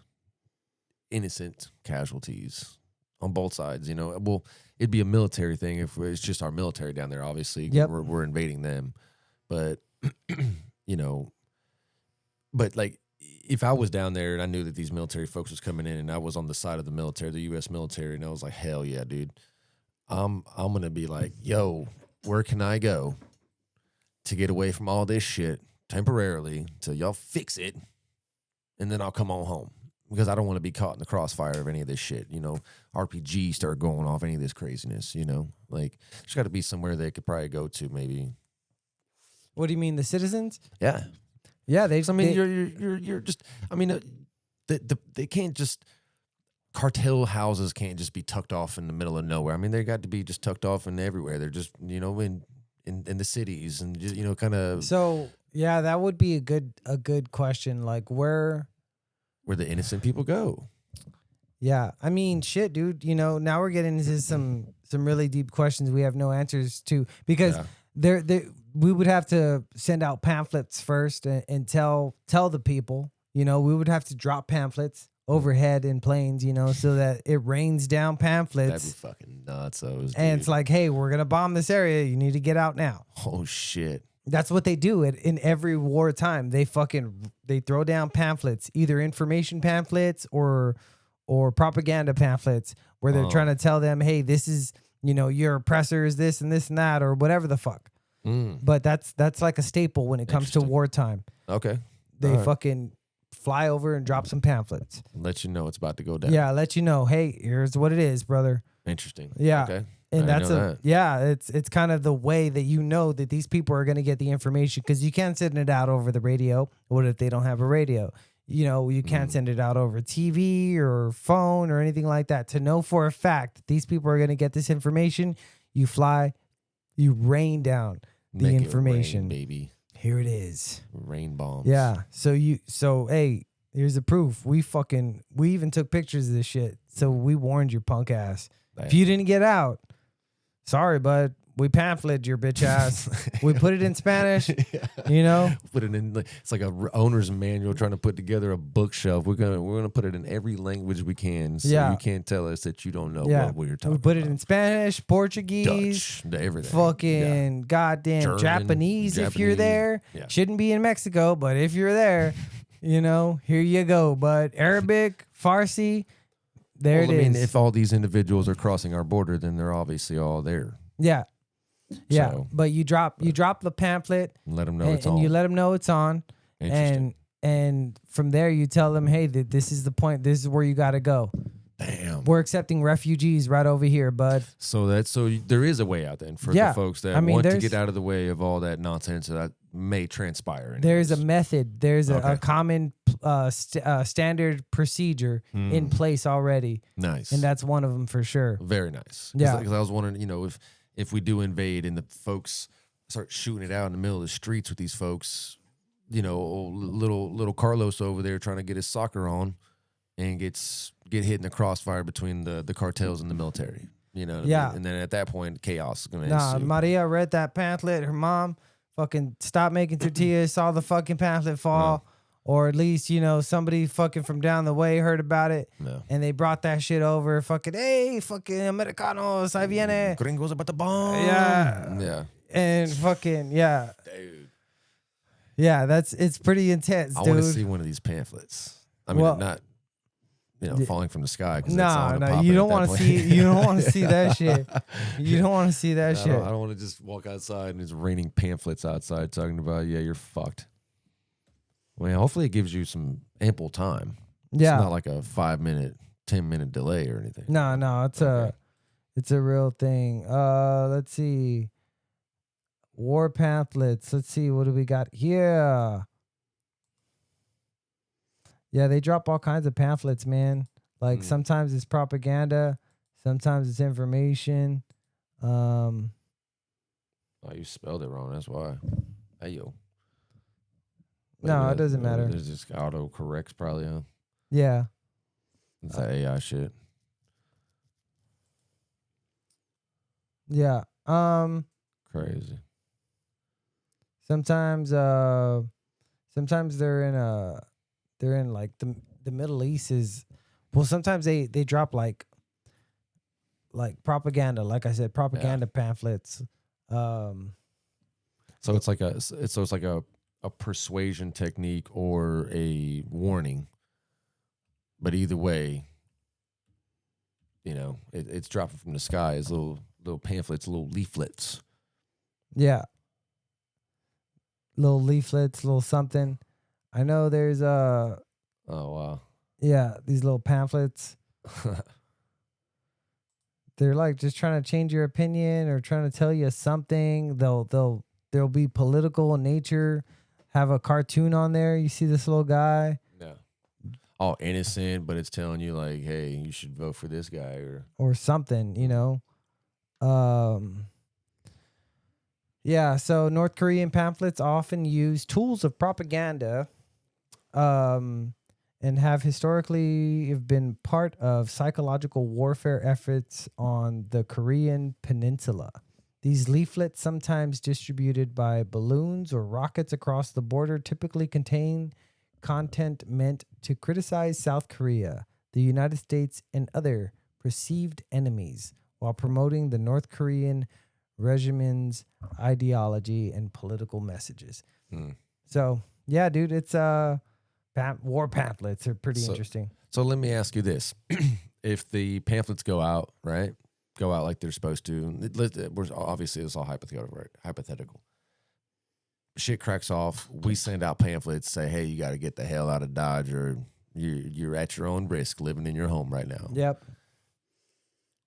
innocent casualties on both sides. You know, well, it'd be a military thing if it's just our military down there. Obviously, we're invading them, but you know, but like, if I was down there and I knew that these military folks was coming in and I was on the side of the military, the U.S. military, and I was like, hell yeah, dude, I'm gonna be like, yo, where can I go to get away from all this shit temporarily till y'all fix it, and then I'll come on home, because I don't want to be caught in the crossfire of any of this shit. You know, RPGs start going off, any of this craziness. You know, like, there's got to be somewhere they could probably go to, maybe.
What do you mean, the citizens?
Yeah.
Yeah,
you're just. I mean, they can't just. Cartel houses can't just be tucked off in the middle of nowhere. I mean, they got to be just tucked off in everywhere. They're just, you know, in the cities, and just, you know, kind of.
So yeah, that would be a good question. Like, where
the innocent people go.
Yeah, I mean, shit, dude. You know, now we're getting into some really deep questions we have no answers to, because we would have to send out pamphlets first and tell the people, we would have to drop pamphlets overhead in planes, so that it rains down pamphlets.
That'd be fucking nuts.
And it's like, hey, we're gonna bomb this area. You need to get out now.
Oh shit.
That's what they do in every wartime. They throw down pamphlets, either information pamphlets or propaganda pamphlets, where they're trying to tell them, hey, this is, your oppressor is this and that, or whatever the fuck. But that's like a staple when it comes to wartime.
Okay.
They fucking fly over and drop some pamphlets.
Let you know it's about to go down.
Yeah, let you know, hey, here's what it is, brother.
Interesting.
Yeah.
Okay.
And it's kind of the way that that these people are going to get the information, because you can't send it out over the radio. What if they don't have a radio? You can't send it out over TV or phone or anything like that. To know for a fact that these people are going to get this information, you rain down the
Make
information.
It rain, baby.
Here it is.
Rain bombs.
Yeah. So hey, here's the proof. We even took pictures of this shit. So we warned your punk ass.
Damn.
If you didn't get out, sorry, bud. We pamphleted your bitch ass. We put it in Spanish,
Put it in. It's like a owner's manual trying to put together a bookshelf. We're gonna put it in every language we can, so you can't tell us that you don't know what we're talking about.
We put it in Spanish, Portuguese,
Dutch, everything.
Fucking goddamn
German,
Japanese. If you're there, shouldn't be in Mexico, but if you're there, here you go. But Arabic, Farsi, there it is. I mean,
if all these individuals are crossing our border, then they're obviously all there.
Yeah. Yeah,
So,
but you drop the pamphlet,
and let them know it's on.
And you let them know it's on,
Interesting.
and from there you tell them, hey, this is the point. This is where you got to go.
Damn.
We're accepting refugees right over here, bud.
So there is a way out then for the folks that want to get out of the way of all that nonsense that may transpire.
There's a method. There's a common standard procedure in place already.
Nice.
And that's one of them for sure.
Very nice.
Yeah.
Because I was wondering, if we do invade and the folks start shooting it out in the middle of the streets with these folks, little Carlos over there trying to get his soccer on and get hit in the crossfire between the cartels and the military. What I mean? And then at that point, chaos is going to ensue.
Maria read that pamphlet. Her mom fucking stopped making tortillas, saw the fucking pamphlet fall. Or at least, somebody fucking from down the way heard about it.
No.
And they brought that shit over. Fucking, hey, fucking Americanos, ahí viene.
Gringos about the bomb.
Yeah.
Yeah.
And fucking, yeah.
Dude.
Yeah, it's pretty intense, dude.
I want to see one of these pamphlets. I mean, not, falling from the sky.
No, you don't want to see. You don't want to see that shit. You don't want to see that shit.
I don't want to just walk outside and it's raining pamphlets outside talking about, you're fucked. Well, hopefully it gives you some ample time.
Yeah.
It's not like a 5-minute, 10-minute delay or anything.
No, it's a real thing. Let's see. War pamphlets. Let's see, what do we got here? Yeah, they drop all kinds of pamphlets, man. Like sometimes it's propaganda, sometimes it's information.
Oh, you spelled it wrong. That's why. Hey, yo.
No, it doesn't matter.
There's just auto corrects probably, huh?
Yeah.
It's that AI shit.
Yeah.
Crazy.
Sometimes they're in like the Middle East is, well, sometimes they drop like propaganda, like I said, propaganda pamphlets. So
it's like a persuasion technique or a warning. But either way, it's dropping from the sky as little pamphlets, little leaflets.
Yeah. Little leaflets, little something. I know there's
oh wow.
Yeah, these little pamphlets. They're like just trying to change your opinion or trying to tell you something. They'll be political in nature. Have a cartoon on there. You see this little guy.
Yeah. All innocent, but it's telling you like, hey, you should vote for this guy
or something, Yeah, so North Korean pamphlets often use tools of propaganda and have historically been part of psychological warfare efforts on the Korean peninsula. These leaflets, sometimes distributed by balloons or rockets across the border, typically contain content meant to criticize South Korea, the United States, and other perceived enemies while promoting the North Korean regime's ideology and political messages. So, yeah, dude, it's war pamphlets are pretty interesting.
So let me ask you this. If the pamphlets go out, right? Go out like they're supposed to. Obviously, it's all hypothetical, right? Hypothetical. Shit cracks off. We send out pamphlets, say, hey, you got to get the hell out of Dodge, or you're at your own risk living in your home right now.
Yep.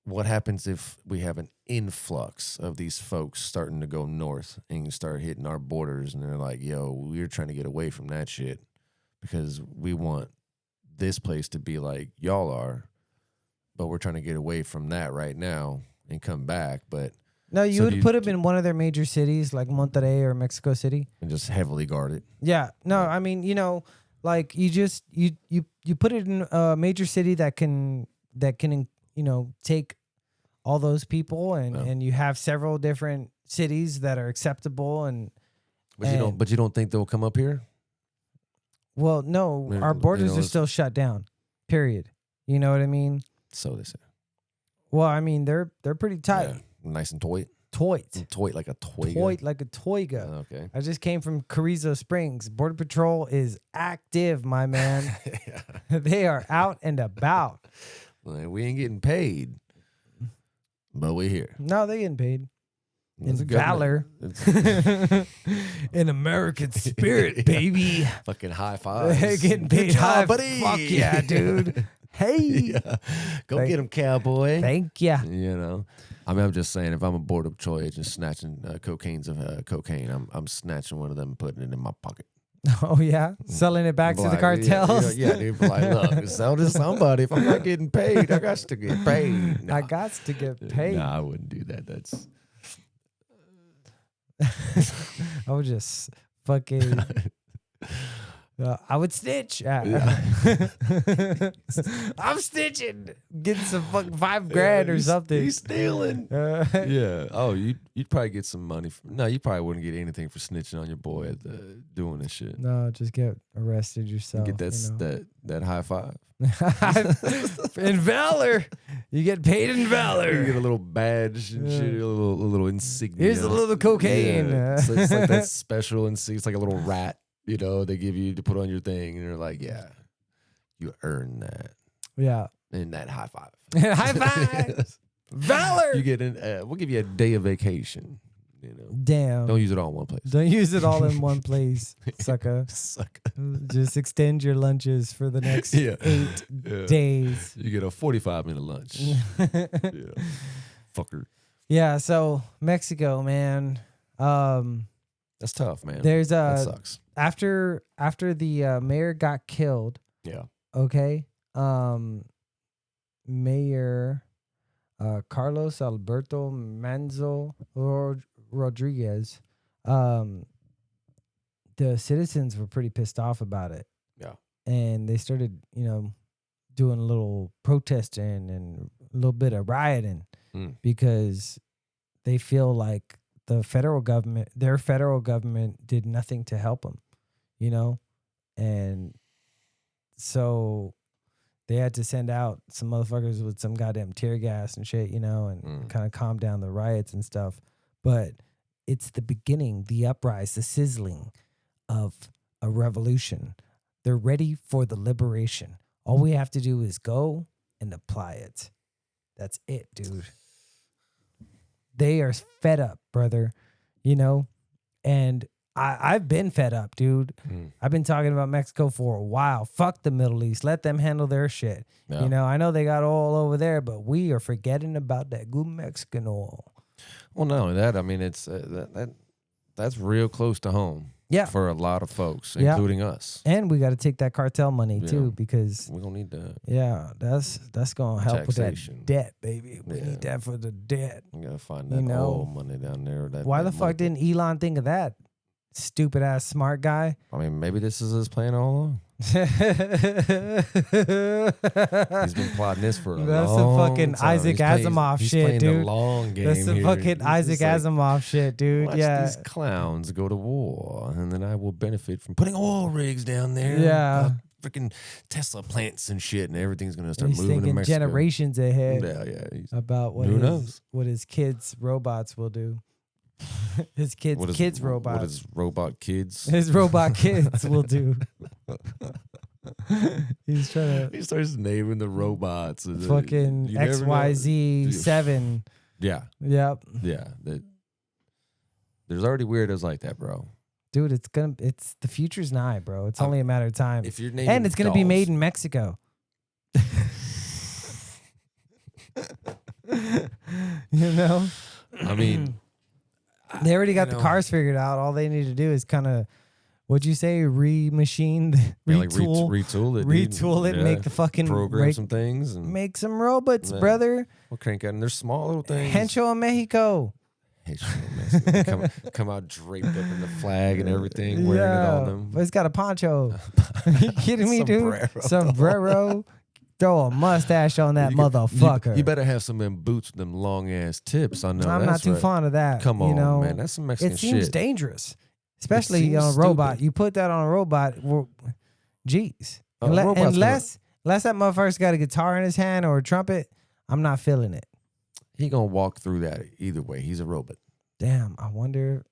What happens if we have an influx of these folks starting to go north and start hitting our borders, and they're like, yo, we're trying to get away from that shit because we want this place to be like y'all are, but we're trying to get away from that right now and come back. But
no, you would put them in one of their major cities like Monterrey or Mexico City
and just heavily guard it.
Yeah. No, I mean, like you put it in a major city that can take all those people, and you have several different cities that are acceptable
But you don't think they'll come up here?
Well, no, our borders are still shut down. Period. You know what I mean?
So they say.
Well, I mean they're pretty tight.
Yeah, nice and toy like a toy.
Toy like a toyga.
Okay.
I just came from Carrizo Springs. Border Patrol is active, my man.
Yeah.
They are out and about.
Well, we ain't getting paid, but we're here.
No, they getting paid. In
It's
valor. In American spirit, baby.
Fucking high fives.
Getting paid
Good job,
high.
buddy.
Fuck yeah, dude. Hey.
Yeah. Go get him, cowboy.
Thank ya.
You know, I mean, I'm just saying, if I'm a border patrol agent snatching cocaine, I'm snatching one of them and putting it in my pocket.
Oh yeah, selling it back to the cartels.
Yeah, dude. Like, look, sell to somebody. If I'm not getting paid, I got to get paid.
I got to get paid.
Nah, I wouldn't do that. That's.
I would just fucking. I would snitch. I'm snitching. Getting some fucking $5,000 or something.
He's stealing. Yeah. Oh, you'd probably get some money. No, you probably wouldn't get anything for snitching on your boy at doing this shit.
No, just get arrested yourself.
Get that high five.
In valor. You get paid in valor.
You get a little badge and shit, a little insignia.
Here's a little cocaine.
Yeah. So it's like that special insignia. It's like a little rat, they give you to put on your thing, and they're like, yeah, you earn that.
Yeah.
And that high five.
High five. Valor.
You get we'll give you a day of vacation.
Damn.
Don't use it all in one place.
Don't use it all in one place, sucker. Just extend your lunches for the next 8 days.
You get a 45-minute lunch. Yeah. Fucker.
Yeah, so Mexico, man.
That's tough, man.
There's
that sucks.
After the mayor got killed.
Yeah.
Okay. Mayor Carlos Alberto Manzo Rodriguez, the citizens were pretty pissed off about it.
Yeah.
And they started, doing a little protesting and a little bit of rioting because they feel like their federal government did nothing to help them, and so they had to send out some motherfuckers with some goddamn tear gas and shit, and kind of calm down the riots and stuff. But it's the beginning, the uprise, the sizzling of a revolution. They're ready for the liberation. All we have to do is go and apply it. That's it, dude. They are fed up, brother, and I've been fed up, dude. I've been talking about Mexico for a while. Fuck the Middle East. Let them handle their shit. Yeah. I know they got oil over there, but we are forgetting about that good Mexican oil.
Well, not only that, I mean, it's that's real close to home.
Yeah.
For a lot of folks, including us.
And we got to take that cartel money too, because
we're gonna need that.
Yeah, that's gonna help
Taxation.
with that debt, baby. We need that for the debt.
We gotta find that oil money down there.
Why the fuck didn't Elon think of that? Stupid ass smart guy.
I mean, maybe this is his plan all along. He's been plotting this for a
That's some
long
fucking
time.
Isaac Asimov
he's
shit,
playing
dude.
the long game.
That's some
here.
fucking
He's
Isaac
just like,
Asimov shit, dude.
watch
Yeah.
these clowns go to war, and then I will benefit from putting oil rigs down there.
Yeah.
Freaking Tesla plants and shit, and everything's gonna start
He's
moving to
thinking
Mexico.
generations ahead
Yeah.
about
Who knows?
what his kids' robots will do. His kids' robots.
What his robot kids?
His robot kids will do. He's trying to
He starts naming the robots.
fucking
You never know.
XYZ7.
Yeah.
Yep.
Yeah. There's already weirdos like that, bro.
Dude, it's the future's nigh, bro. It's only a matter of time.
If you're naming
And it's gonna be
dolls-
made in Mexico. You know?
I mean,
They already got
you
the
know,
cars figured out. All they need to do is kind of, what'd you say, retool it, and make the fucking
program some things and
make some robots,
Yeah.
brother.
we'll crank out. And there's small little things.
Hencho in Mexico.
Hey, shit, come out draped up in the flag and everything, wearing it on them.
But it's got a poncho. Are you kidding me, dude? Sombrero. Throw a mustache on that motherfucker.
You better have some of them boots with them long ass tips. I know.
I'm not
that's
too
right.
fond of that.
Come on,
you know?
man. That's some Mexican
It seems
shit.
dangerous, especially
seems
on a robot.
stupid.
You put that on a robot, geez.
Robots
Unless that motherfucker's got a guitar in his hand or a trumpet, I'm not feeling it.
He gonna walk through that either way. He's a robot.
Damn, I wonder.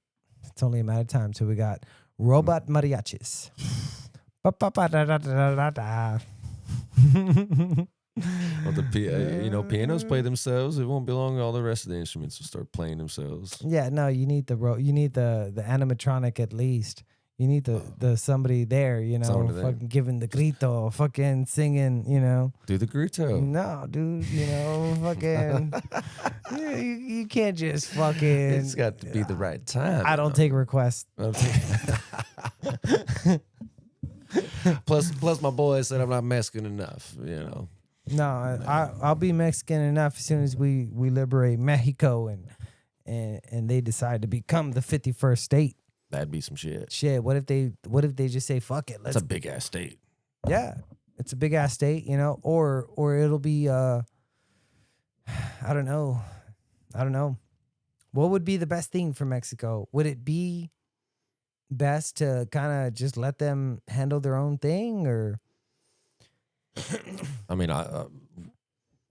It's only a matter of time till we got robot mariachis. Ba-ba-ba-da-da-da-da-da.
Well, pianos play themselves. It won't be long. All the rest of the instruments will start playing themselves.
Yeah, no, you need the animatronic at least. You need the somebody there, you know,
Somebody there.
fucking giving the grito, fucking singing, you know.
Do the grito.
No, dude, you know, fucking, you can't just fucking.
It's got to be the right time.
I don't take requests.
Plus, my boy said I'm not Mexican enough. You know.
No, I'll be Mexican enough as soon as we liberate Mexico and they decide to become the 51st state.
That'd be some shit.
Shit, what if they just say fuck it?
It's a big ass state.
Yeah, it's a big ass state, you know, or it'll be I don't know. What would be the best thing for Mexico? Would it be best to kind of just let them handle their own thing, or?
I mean,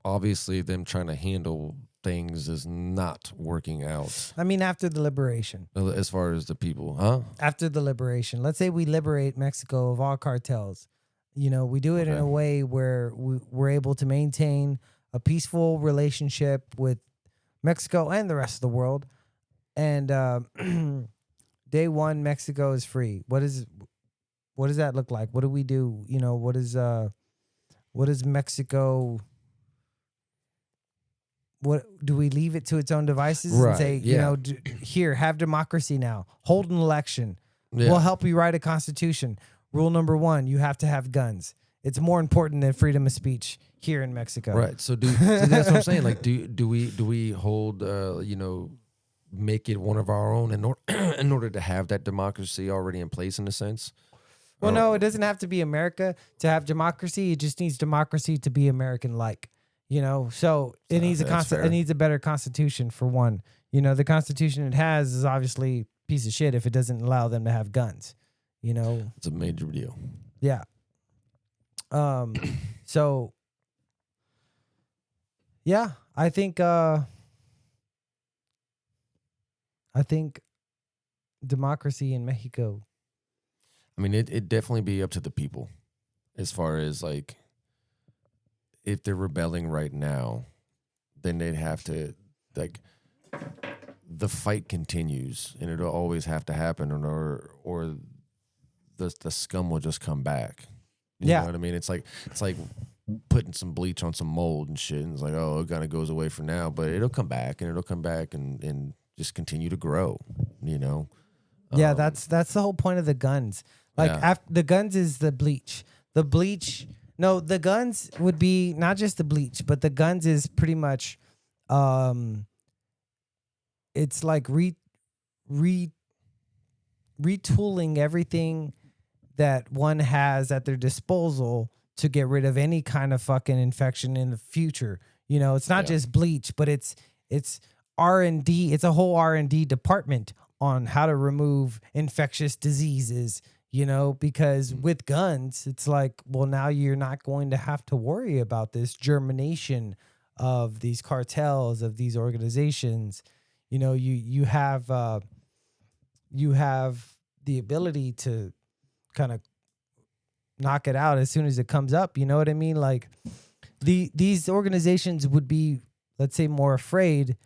obviously, them trying to handle things is not working out.
I mean, after the liberation.
As far as the people, huh?
After the liberation, let's say we liberate Mexico of all cartels. You know, we do it in a way where we're able to maintain a peaceful relationship with Mexico and the rest of the world. And day one, Mexico is free. What does that look like? What do we do? You know, what is Mexico? What do we leave it to its own devices and say, you know, here, have democracy now. Hold an election.
Yeah.
We'll help you write a constitution. Rule number 1, you have to have guns. It's more important than freedom of speech here in Mexico.
Right. So that's what I'm saying. Like, do we hold make it one of our own in order to have that democracy already in place in a sense?
Well, no, it doesn't have to be America to have democracy. It just needs democracy to be American-like. You know, so it needs it needs a better constitution for one. You know, the constitution it has is obviously a piece of shit if it doesn't allow them to have guns. You know,
It's a major deal.
yeah. So yeah, I think democracy in Mexico.
I mean, it'd definitely be up to the people as far as like if they're rebelling right now, then they'd have to like the fight continues and it'll always have to happen or the scum will just come back. You know what I mean? It's like putting some bleach on some mold and shit. And it's like, oh, it kind of goes away for now, but it'll come back and just continue to grow, you know?
Yeah, that's the whole point of the guns. Like after the guns is the bleach. The bleach. No, the guns would be not just the bleach, but the guns is pretty much, it's like retooling everything that one has at their disposal to get rid of any kind of fucking infection in the future. You know, it's not just bleach, but it's R&D. It's a whole R&D department on how to remove infectious diseases, you know, because with guns, it's like, well, now you're not going to have to worry about this germination of these cartels, of these organizations. You know, you have the ability to kind of knock it out as soon as it comes up. You know what I mean? Like these organizations would be, let's say, more afraid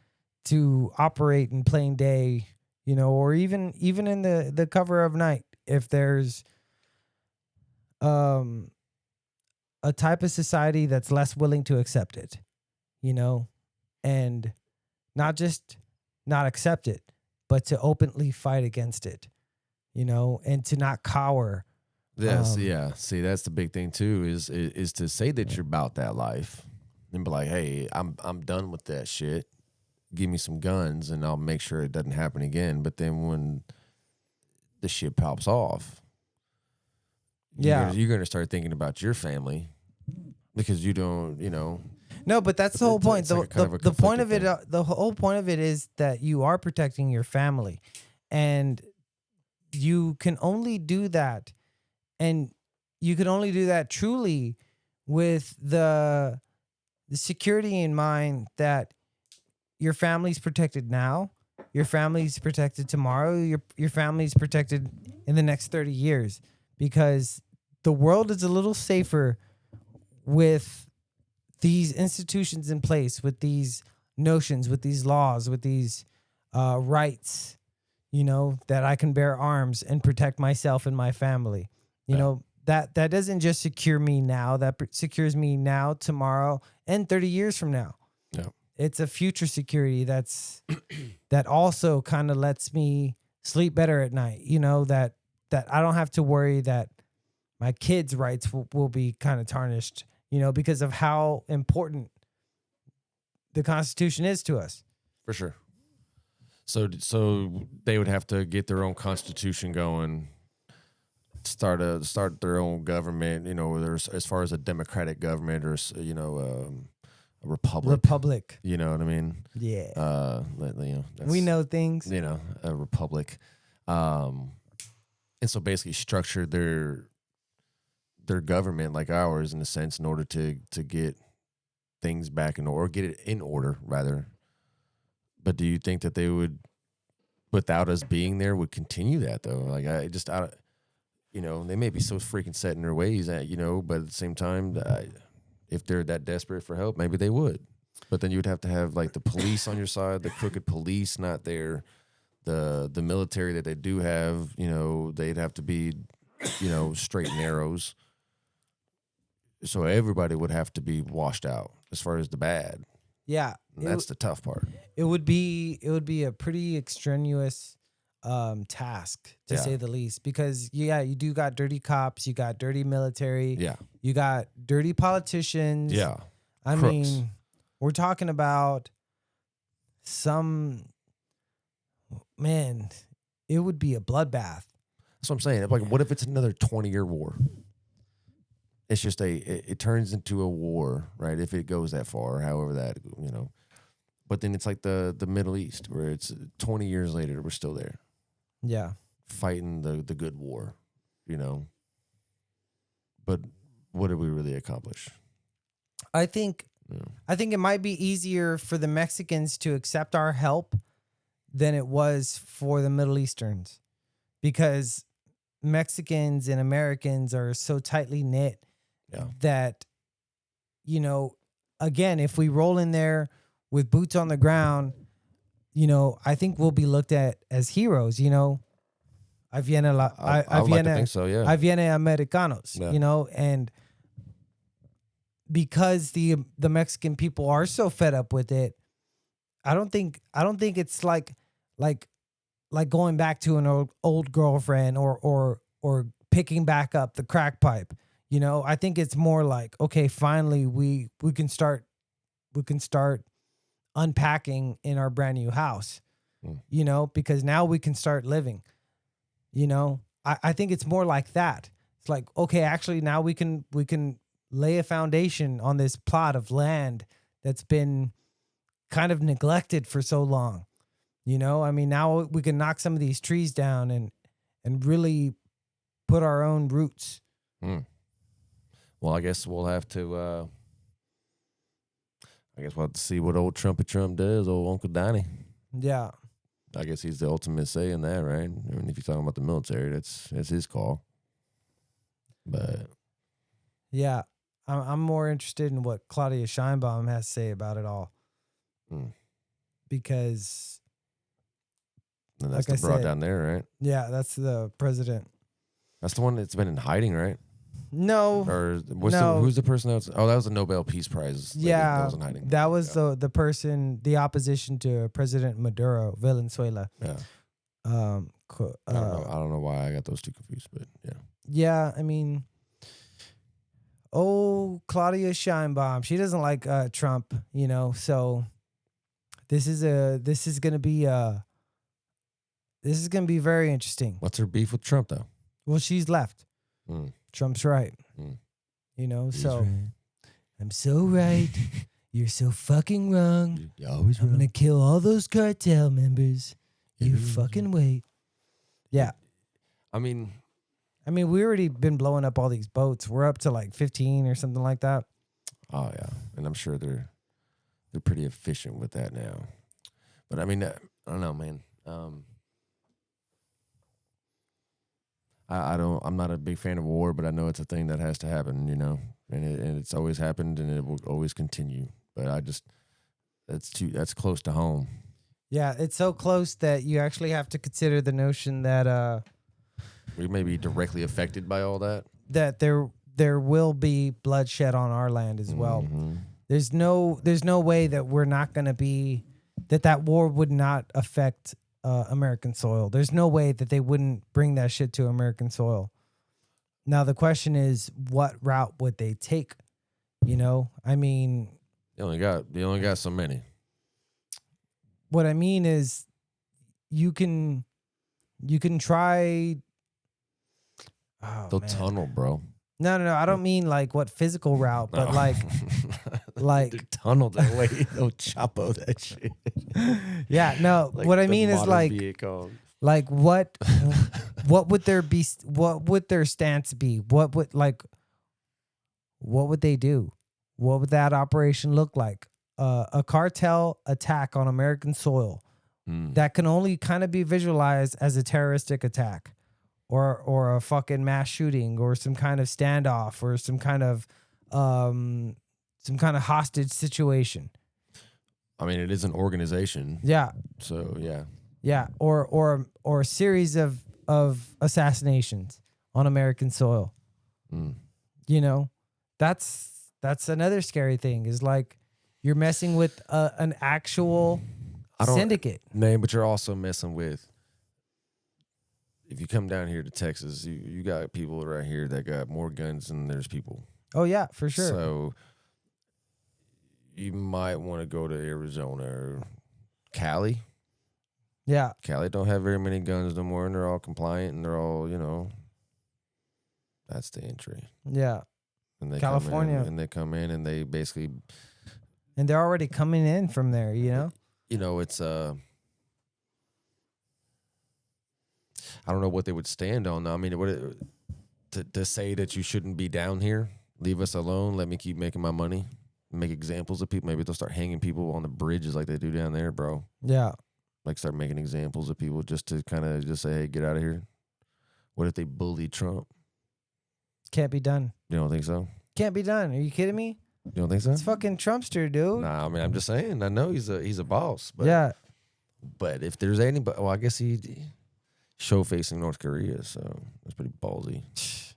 to operate in plain day, you know, or even in the cover of night, if there's a type of society that's less willing to accept it, you know, and not just not accept it, but to openly fight against it, you know, and to not cower.
Yes, See, that's the big thing too. Is to say that you're about that life, and be like, hey, I'm done with that shit. Give me some guns, and I'll make sure it doesn't happen again. But then when the shit pops off, you're gonna start thinking about your family because you don't, you know.
No, but that's the whole point. The point of it,
thing.
the whole point of it is that you are protecting your family, and you can only do that. And you can only do that truly with the security in mind that your family's protected now, your family's protected tomorrow, your family's protected in the next 30 years, because the world is a little safer with these institutions in place, with these notions, with these laws, with these rights, you know, that I can bear arms and protect myself and my family. You know, that doesn't just secure me now, that secures me now, tomorrow, and 30 years from now.
Yeah.
It's a future security that also kind of lets me sleep better at night, you know, that I don't have to worry that my kids' rights will be kind of tarnished, you know, because of how important the Constitution is to us.
For sure. So they would have to get their own constitution going, start their own government, you know, there's as far as a democratic government or, you know, a republic. You know what I mean?
Yeah.
You know,
we know things.
You know, a republic. And so basically structure their government like ours in a sense in order to get things back in order, or get it in order rather. But do you think that they would, without us being there, would continue that though? Like you know, they may be so freaking set in their ways that, you know, but at the same time, if they're that desperate for help, maybe they would. But then you would have to have like the police on your side, the crooked police not there, the military that they do have, you know, they'd have to be, you know, straight and narrows. So everybody would have to be washed out as far as the bad.
Yeah.
And that's the tough part.
It would be a pretty extraneous task, to say the least, because you do got dirty cops, you got dirty military, you got dirty politicians. I mean, we're talking about it would be a bloodbath.
That's what I'm saying. Like, what if it's another 20-year war? It's just it turns into a war, right? If it goes that far, however that, you know. But then it's like the Middle East, where it's 20 years later, we're still there.
Yeah.
Fighting the good war, you know. But what did we really accomplish?
I think it might be easier for the Mexicans to accept our help than it was for the Middle Easterns, because Mexicans and Americans are so tightly knit that, you know, again, if we roll in there with boots on the ground, you know, I think we'll be looked at as heroes, you know. I would like to think so, yeah. Viene Americanos, you know, and because the Mexican people are so fed up with it, I don't think it's like going back to an old girlfriend or picking back up the crack pipe. You know, I think it's more like, okay, finally we can start unpacking in our brand new house, you know, because now we can start living, you know. I think it's more like that It's like, okay, actually now we can lay a foundation on this plot of land that's been kind of neglected for so long. You know, I mean, now we can knock some of these trees down and really put our own roots.
Well, I guess we'll have to see what old Trumpet Trump does, old Uncle Donnie.
Yeah.
I guess he's the ultimate say in that, right? I mean, if you're talking about the military, that's his call. But
yeah, I'm more interested in what Claudia Sheinbaum has to say about it all. Because
and that's
like
the broad
said,
down there, right?
Yeah, that's the president.
That's the one that's been in hiding, right?
No.
Or who's the person that was? Oh, that was the Nobel Peace Prize. Lady
Yeah,
that was in hiding.
that was the person, the opposition to President Maduro, Venezuela.
Yeah.
I
don't know why I got those two confused, but yeah.
Yeah, I mean, Claudia Sheinbaum, she doesn't like Trump, you know. So this is gonna be very interesting.
What's her beef with Trump though?
Well, she's left. Trump's right. You know,
He's
so
right.
I'm so right. You're so fucking wrong.
You're always
I'm
wrong.
gonna kill all those cartel members. You fucking wait. Yeah.
I mean,
we already been blowing up all these boats. We're up to like 15 or something like that.
oh yeah, and I'm sure they're pretty efficient with that now. But I mean, I don't know, man. I'm not a big fan of war, but I know it's a thing that has to happen, you know, and it's always happened and it will always continue. But that's close to home.
Yeah, it's so close that you actually have to consider the notion that
We may be directly affected by all that.
that there will be bloodshed on our land as well.
Mm-hmm.
There's no way that we're not going to be that war would not affect American soil. There's no way that they wouldn't bring that shit to American soil. Now the question is, what route would they take? You know, I mean,
They only got so many.
what I mean is, you can try. Oh,
They'll
man.
tunnel, bro.
No. I don't mean like what physical route, but like
They tunnel their way. They'll chapo that shit.
yeah, no.
Like
what I
the
mean is
modern
like
vehicle.
like what would their stance be? What would they do? What would that operation look like? A cartel attack on American soil that can only kind of be visualized as a terroristic attack. Or a fucking mass shooting, or some kind of standoff, or some kind of hostage situation.
I mean, it is an organization.
Yeah.
So yeah.
Yeah. Or a series of assassinations on American soil. You know, that's another scary thing. Is like you're messing with an actual syndicate.
No, but you're also messing with. If you come down here to Texas, you got people right here that got more guns than there's people.
Oh yeah, for sure.
So you might want to go to Arizona or Cali.
Yeah.
Cali don't have very many guns no more, and they're all compliant, and they're all, you know, that's the entry.
Yeah.
And they
California.
they come in and they basically.
And they're already coming in from there, you know?
You know, it's I don't know what they would stand on. I mean, to say that you shouldn't be down here, leave us alone, let me keep making my money, make examples of people. Maybe they'll start hanging people on the bridges like they do down there, bro.
Yeah.
Like start making examples of people just to kind of just say, hey, get out of here. What if they bully Trump?
Can't be done.
You don't think so?
Can't be done. Are you kidding me?
You don't think so?
It's fucking Trumpster, dude.
Nah, I mean, I'm just saying. I know he's a boss. But,
yeah.
But if there's anybody, well, I guess he show facing North Korea, so that's pretty ballsy.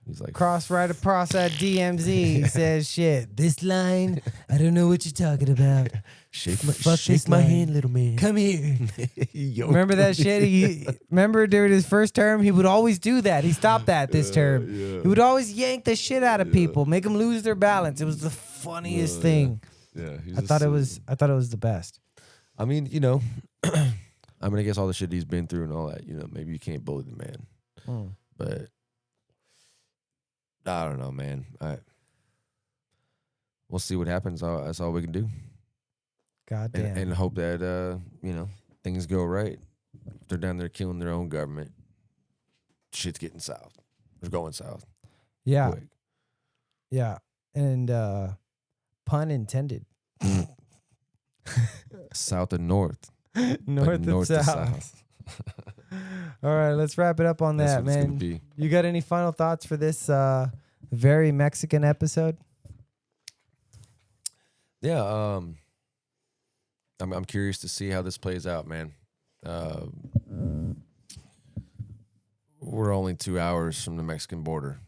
He's like
cross right across that DMZ. He says, "Shit, this line, I don't know what you're talking about.
shake
my
hand, little man.
Come here." Remember that shit? Remember during his first term, he would always do that. He stopped that this term.
Yeah.
He would always yank the shit out of people, make them lose their balance. It was the funniest thing.
Yeah,
I thought it was the best.
I mean, you know, I mean, I guess all the shit he's been through and all that, you know, maybe you can't bully the man. But I don't know, man. We'll see what happens. That's all we can do.
God damn.
And hope that things go right. If they're down there killing their own government, shit's getting south. They're going south.
Yeah.
Quick.
Yeah. And pun intended.
South and north.
North
but
and
to
south. All right, let's wrap it up on
That's
that,
what it's gonna
man.
be.
You got any final thoughts for this very Mexican episode?
Yeah, I'm curious to see how this plays out, man. We're only 2 hours from the Mexican border,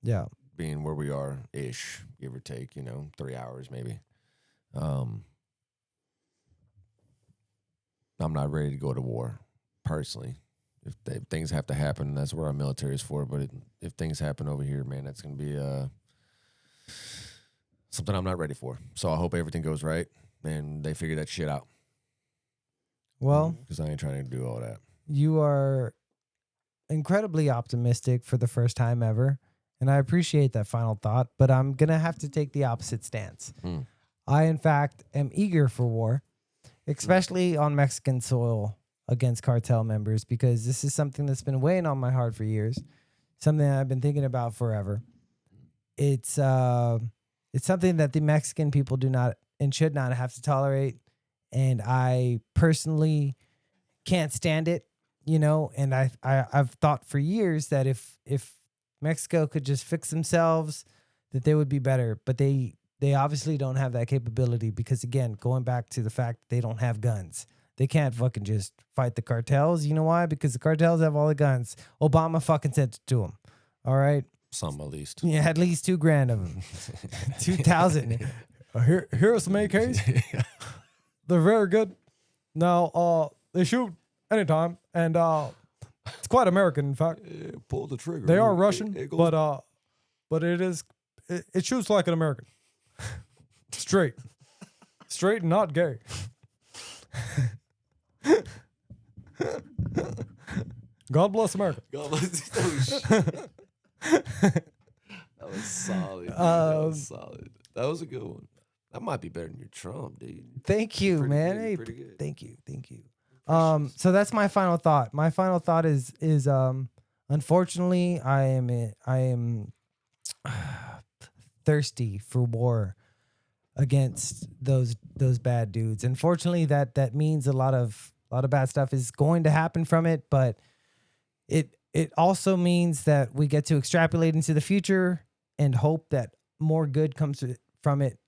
Yeah.
being where we are ish, give or take, 3 hours maybe. I'm not ready to go to war, personally. If things have to happen, that's what our military is for. But if things happen over here, man, that's going to be something I'm not ready for. So I hope everything goes right and they figure that shit out.
Well,
because I ain't trying to do all that.
You are incredibly optimistic for the first time ever, and I appreciate that final thought, but I'm going to have to take the opposite stance. I, in fact, am eager for war, especially on Mexican soil against cartel members, because this is something that's been weighing on my heart for years, something that I've been thinking about forever. It's something that the Mexican people do not and should not have to tolerate, and I personally can't stand it, and I've thought for years that if Mexico could just fix themselves, that they would be better, but they obviously don't have that capability because, again, going back to the fact that they don't have guns. They can't fucking just fight the cartels. You know why? Because the cartels have all the guns. Obama fucking sent it to them. All right?
Some at least.
Yeah, at least 2 grand of them. 2,000. Here are some AKs. They're very good. Now, they shoot anytime, and it's quite American, in fact.
Yeah, pull the trigger.
They are Russian, but it shoots like an American. Straight and not gay. God bless America.
God bless. That was solid. That was solid. That was a good one. That might be better than your Trump, dude.
Thank you,
Pretty
man.
good,
Hey,
pretty good.
thank you. So that's my final thought. My final thought is unfortunately I am thirsty for war against those bad dudes. Unfortunately, that means a lot of bad stuff is going to happen from it, but it also means that we get to extrapolate into the future and hope that more good comes from it.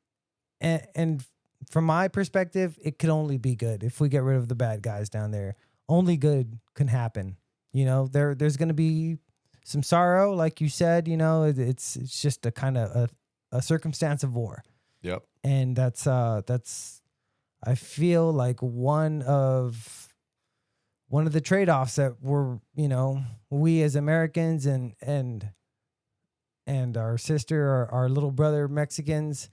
And from my perspective, it could only be good if we get rid of the bad guys down there. Only good can happen. There's going to be some sorrow, like you said. It's just a kind of a circumstance of war.
Yep.
And that's I feel like one of the trade-offs that we as Americans and our sister, our little brother Mexicans,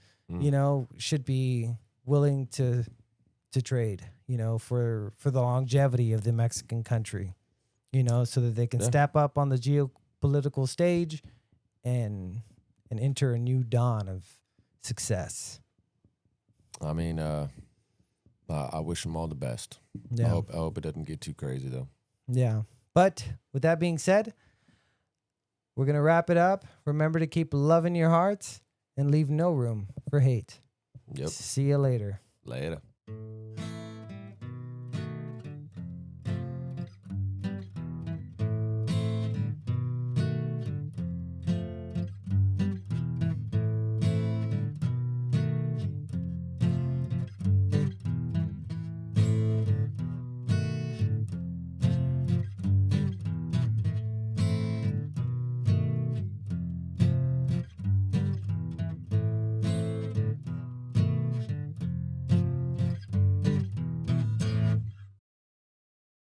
should be willing to trade, for the longevity of the Mexican country, so that they can step up on the geopolitical stage and enter a new dawn of success.
I mean, I wish them all the best.
Yeah.
I hope it doesn't get too crazy though.
Yeah. But with that being said, we're going to wrap it up. Remember to keep love in your hearts and leave no room for hate.
Yep.
See you later.
Later.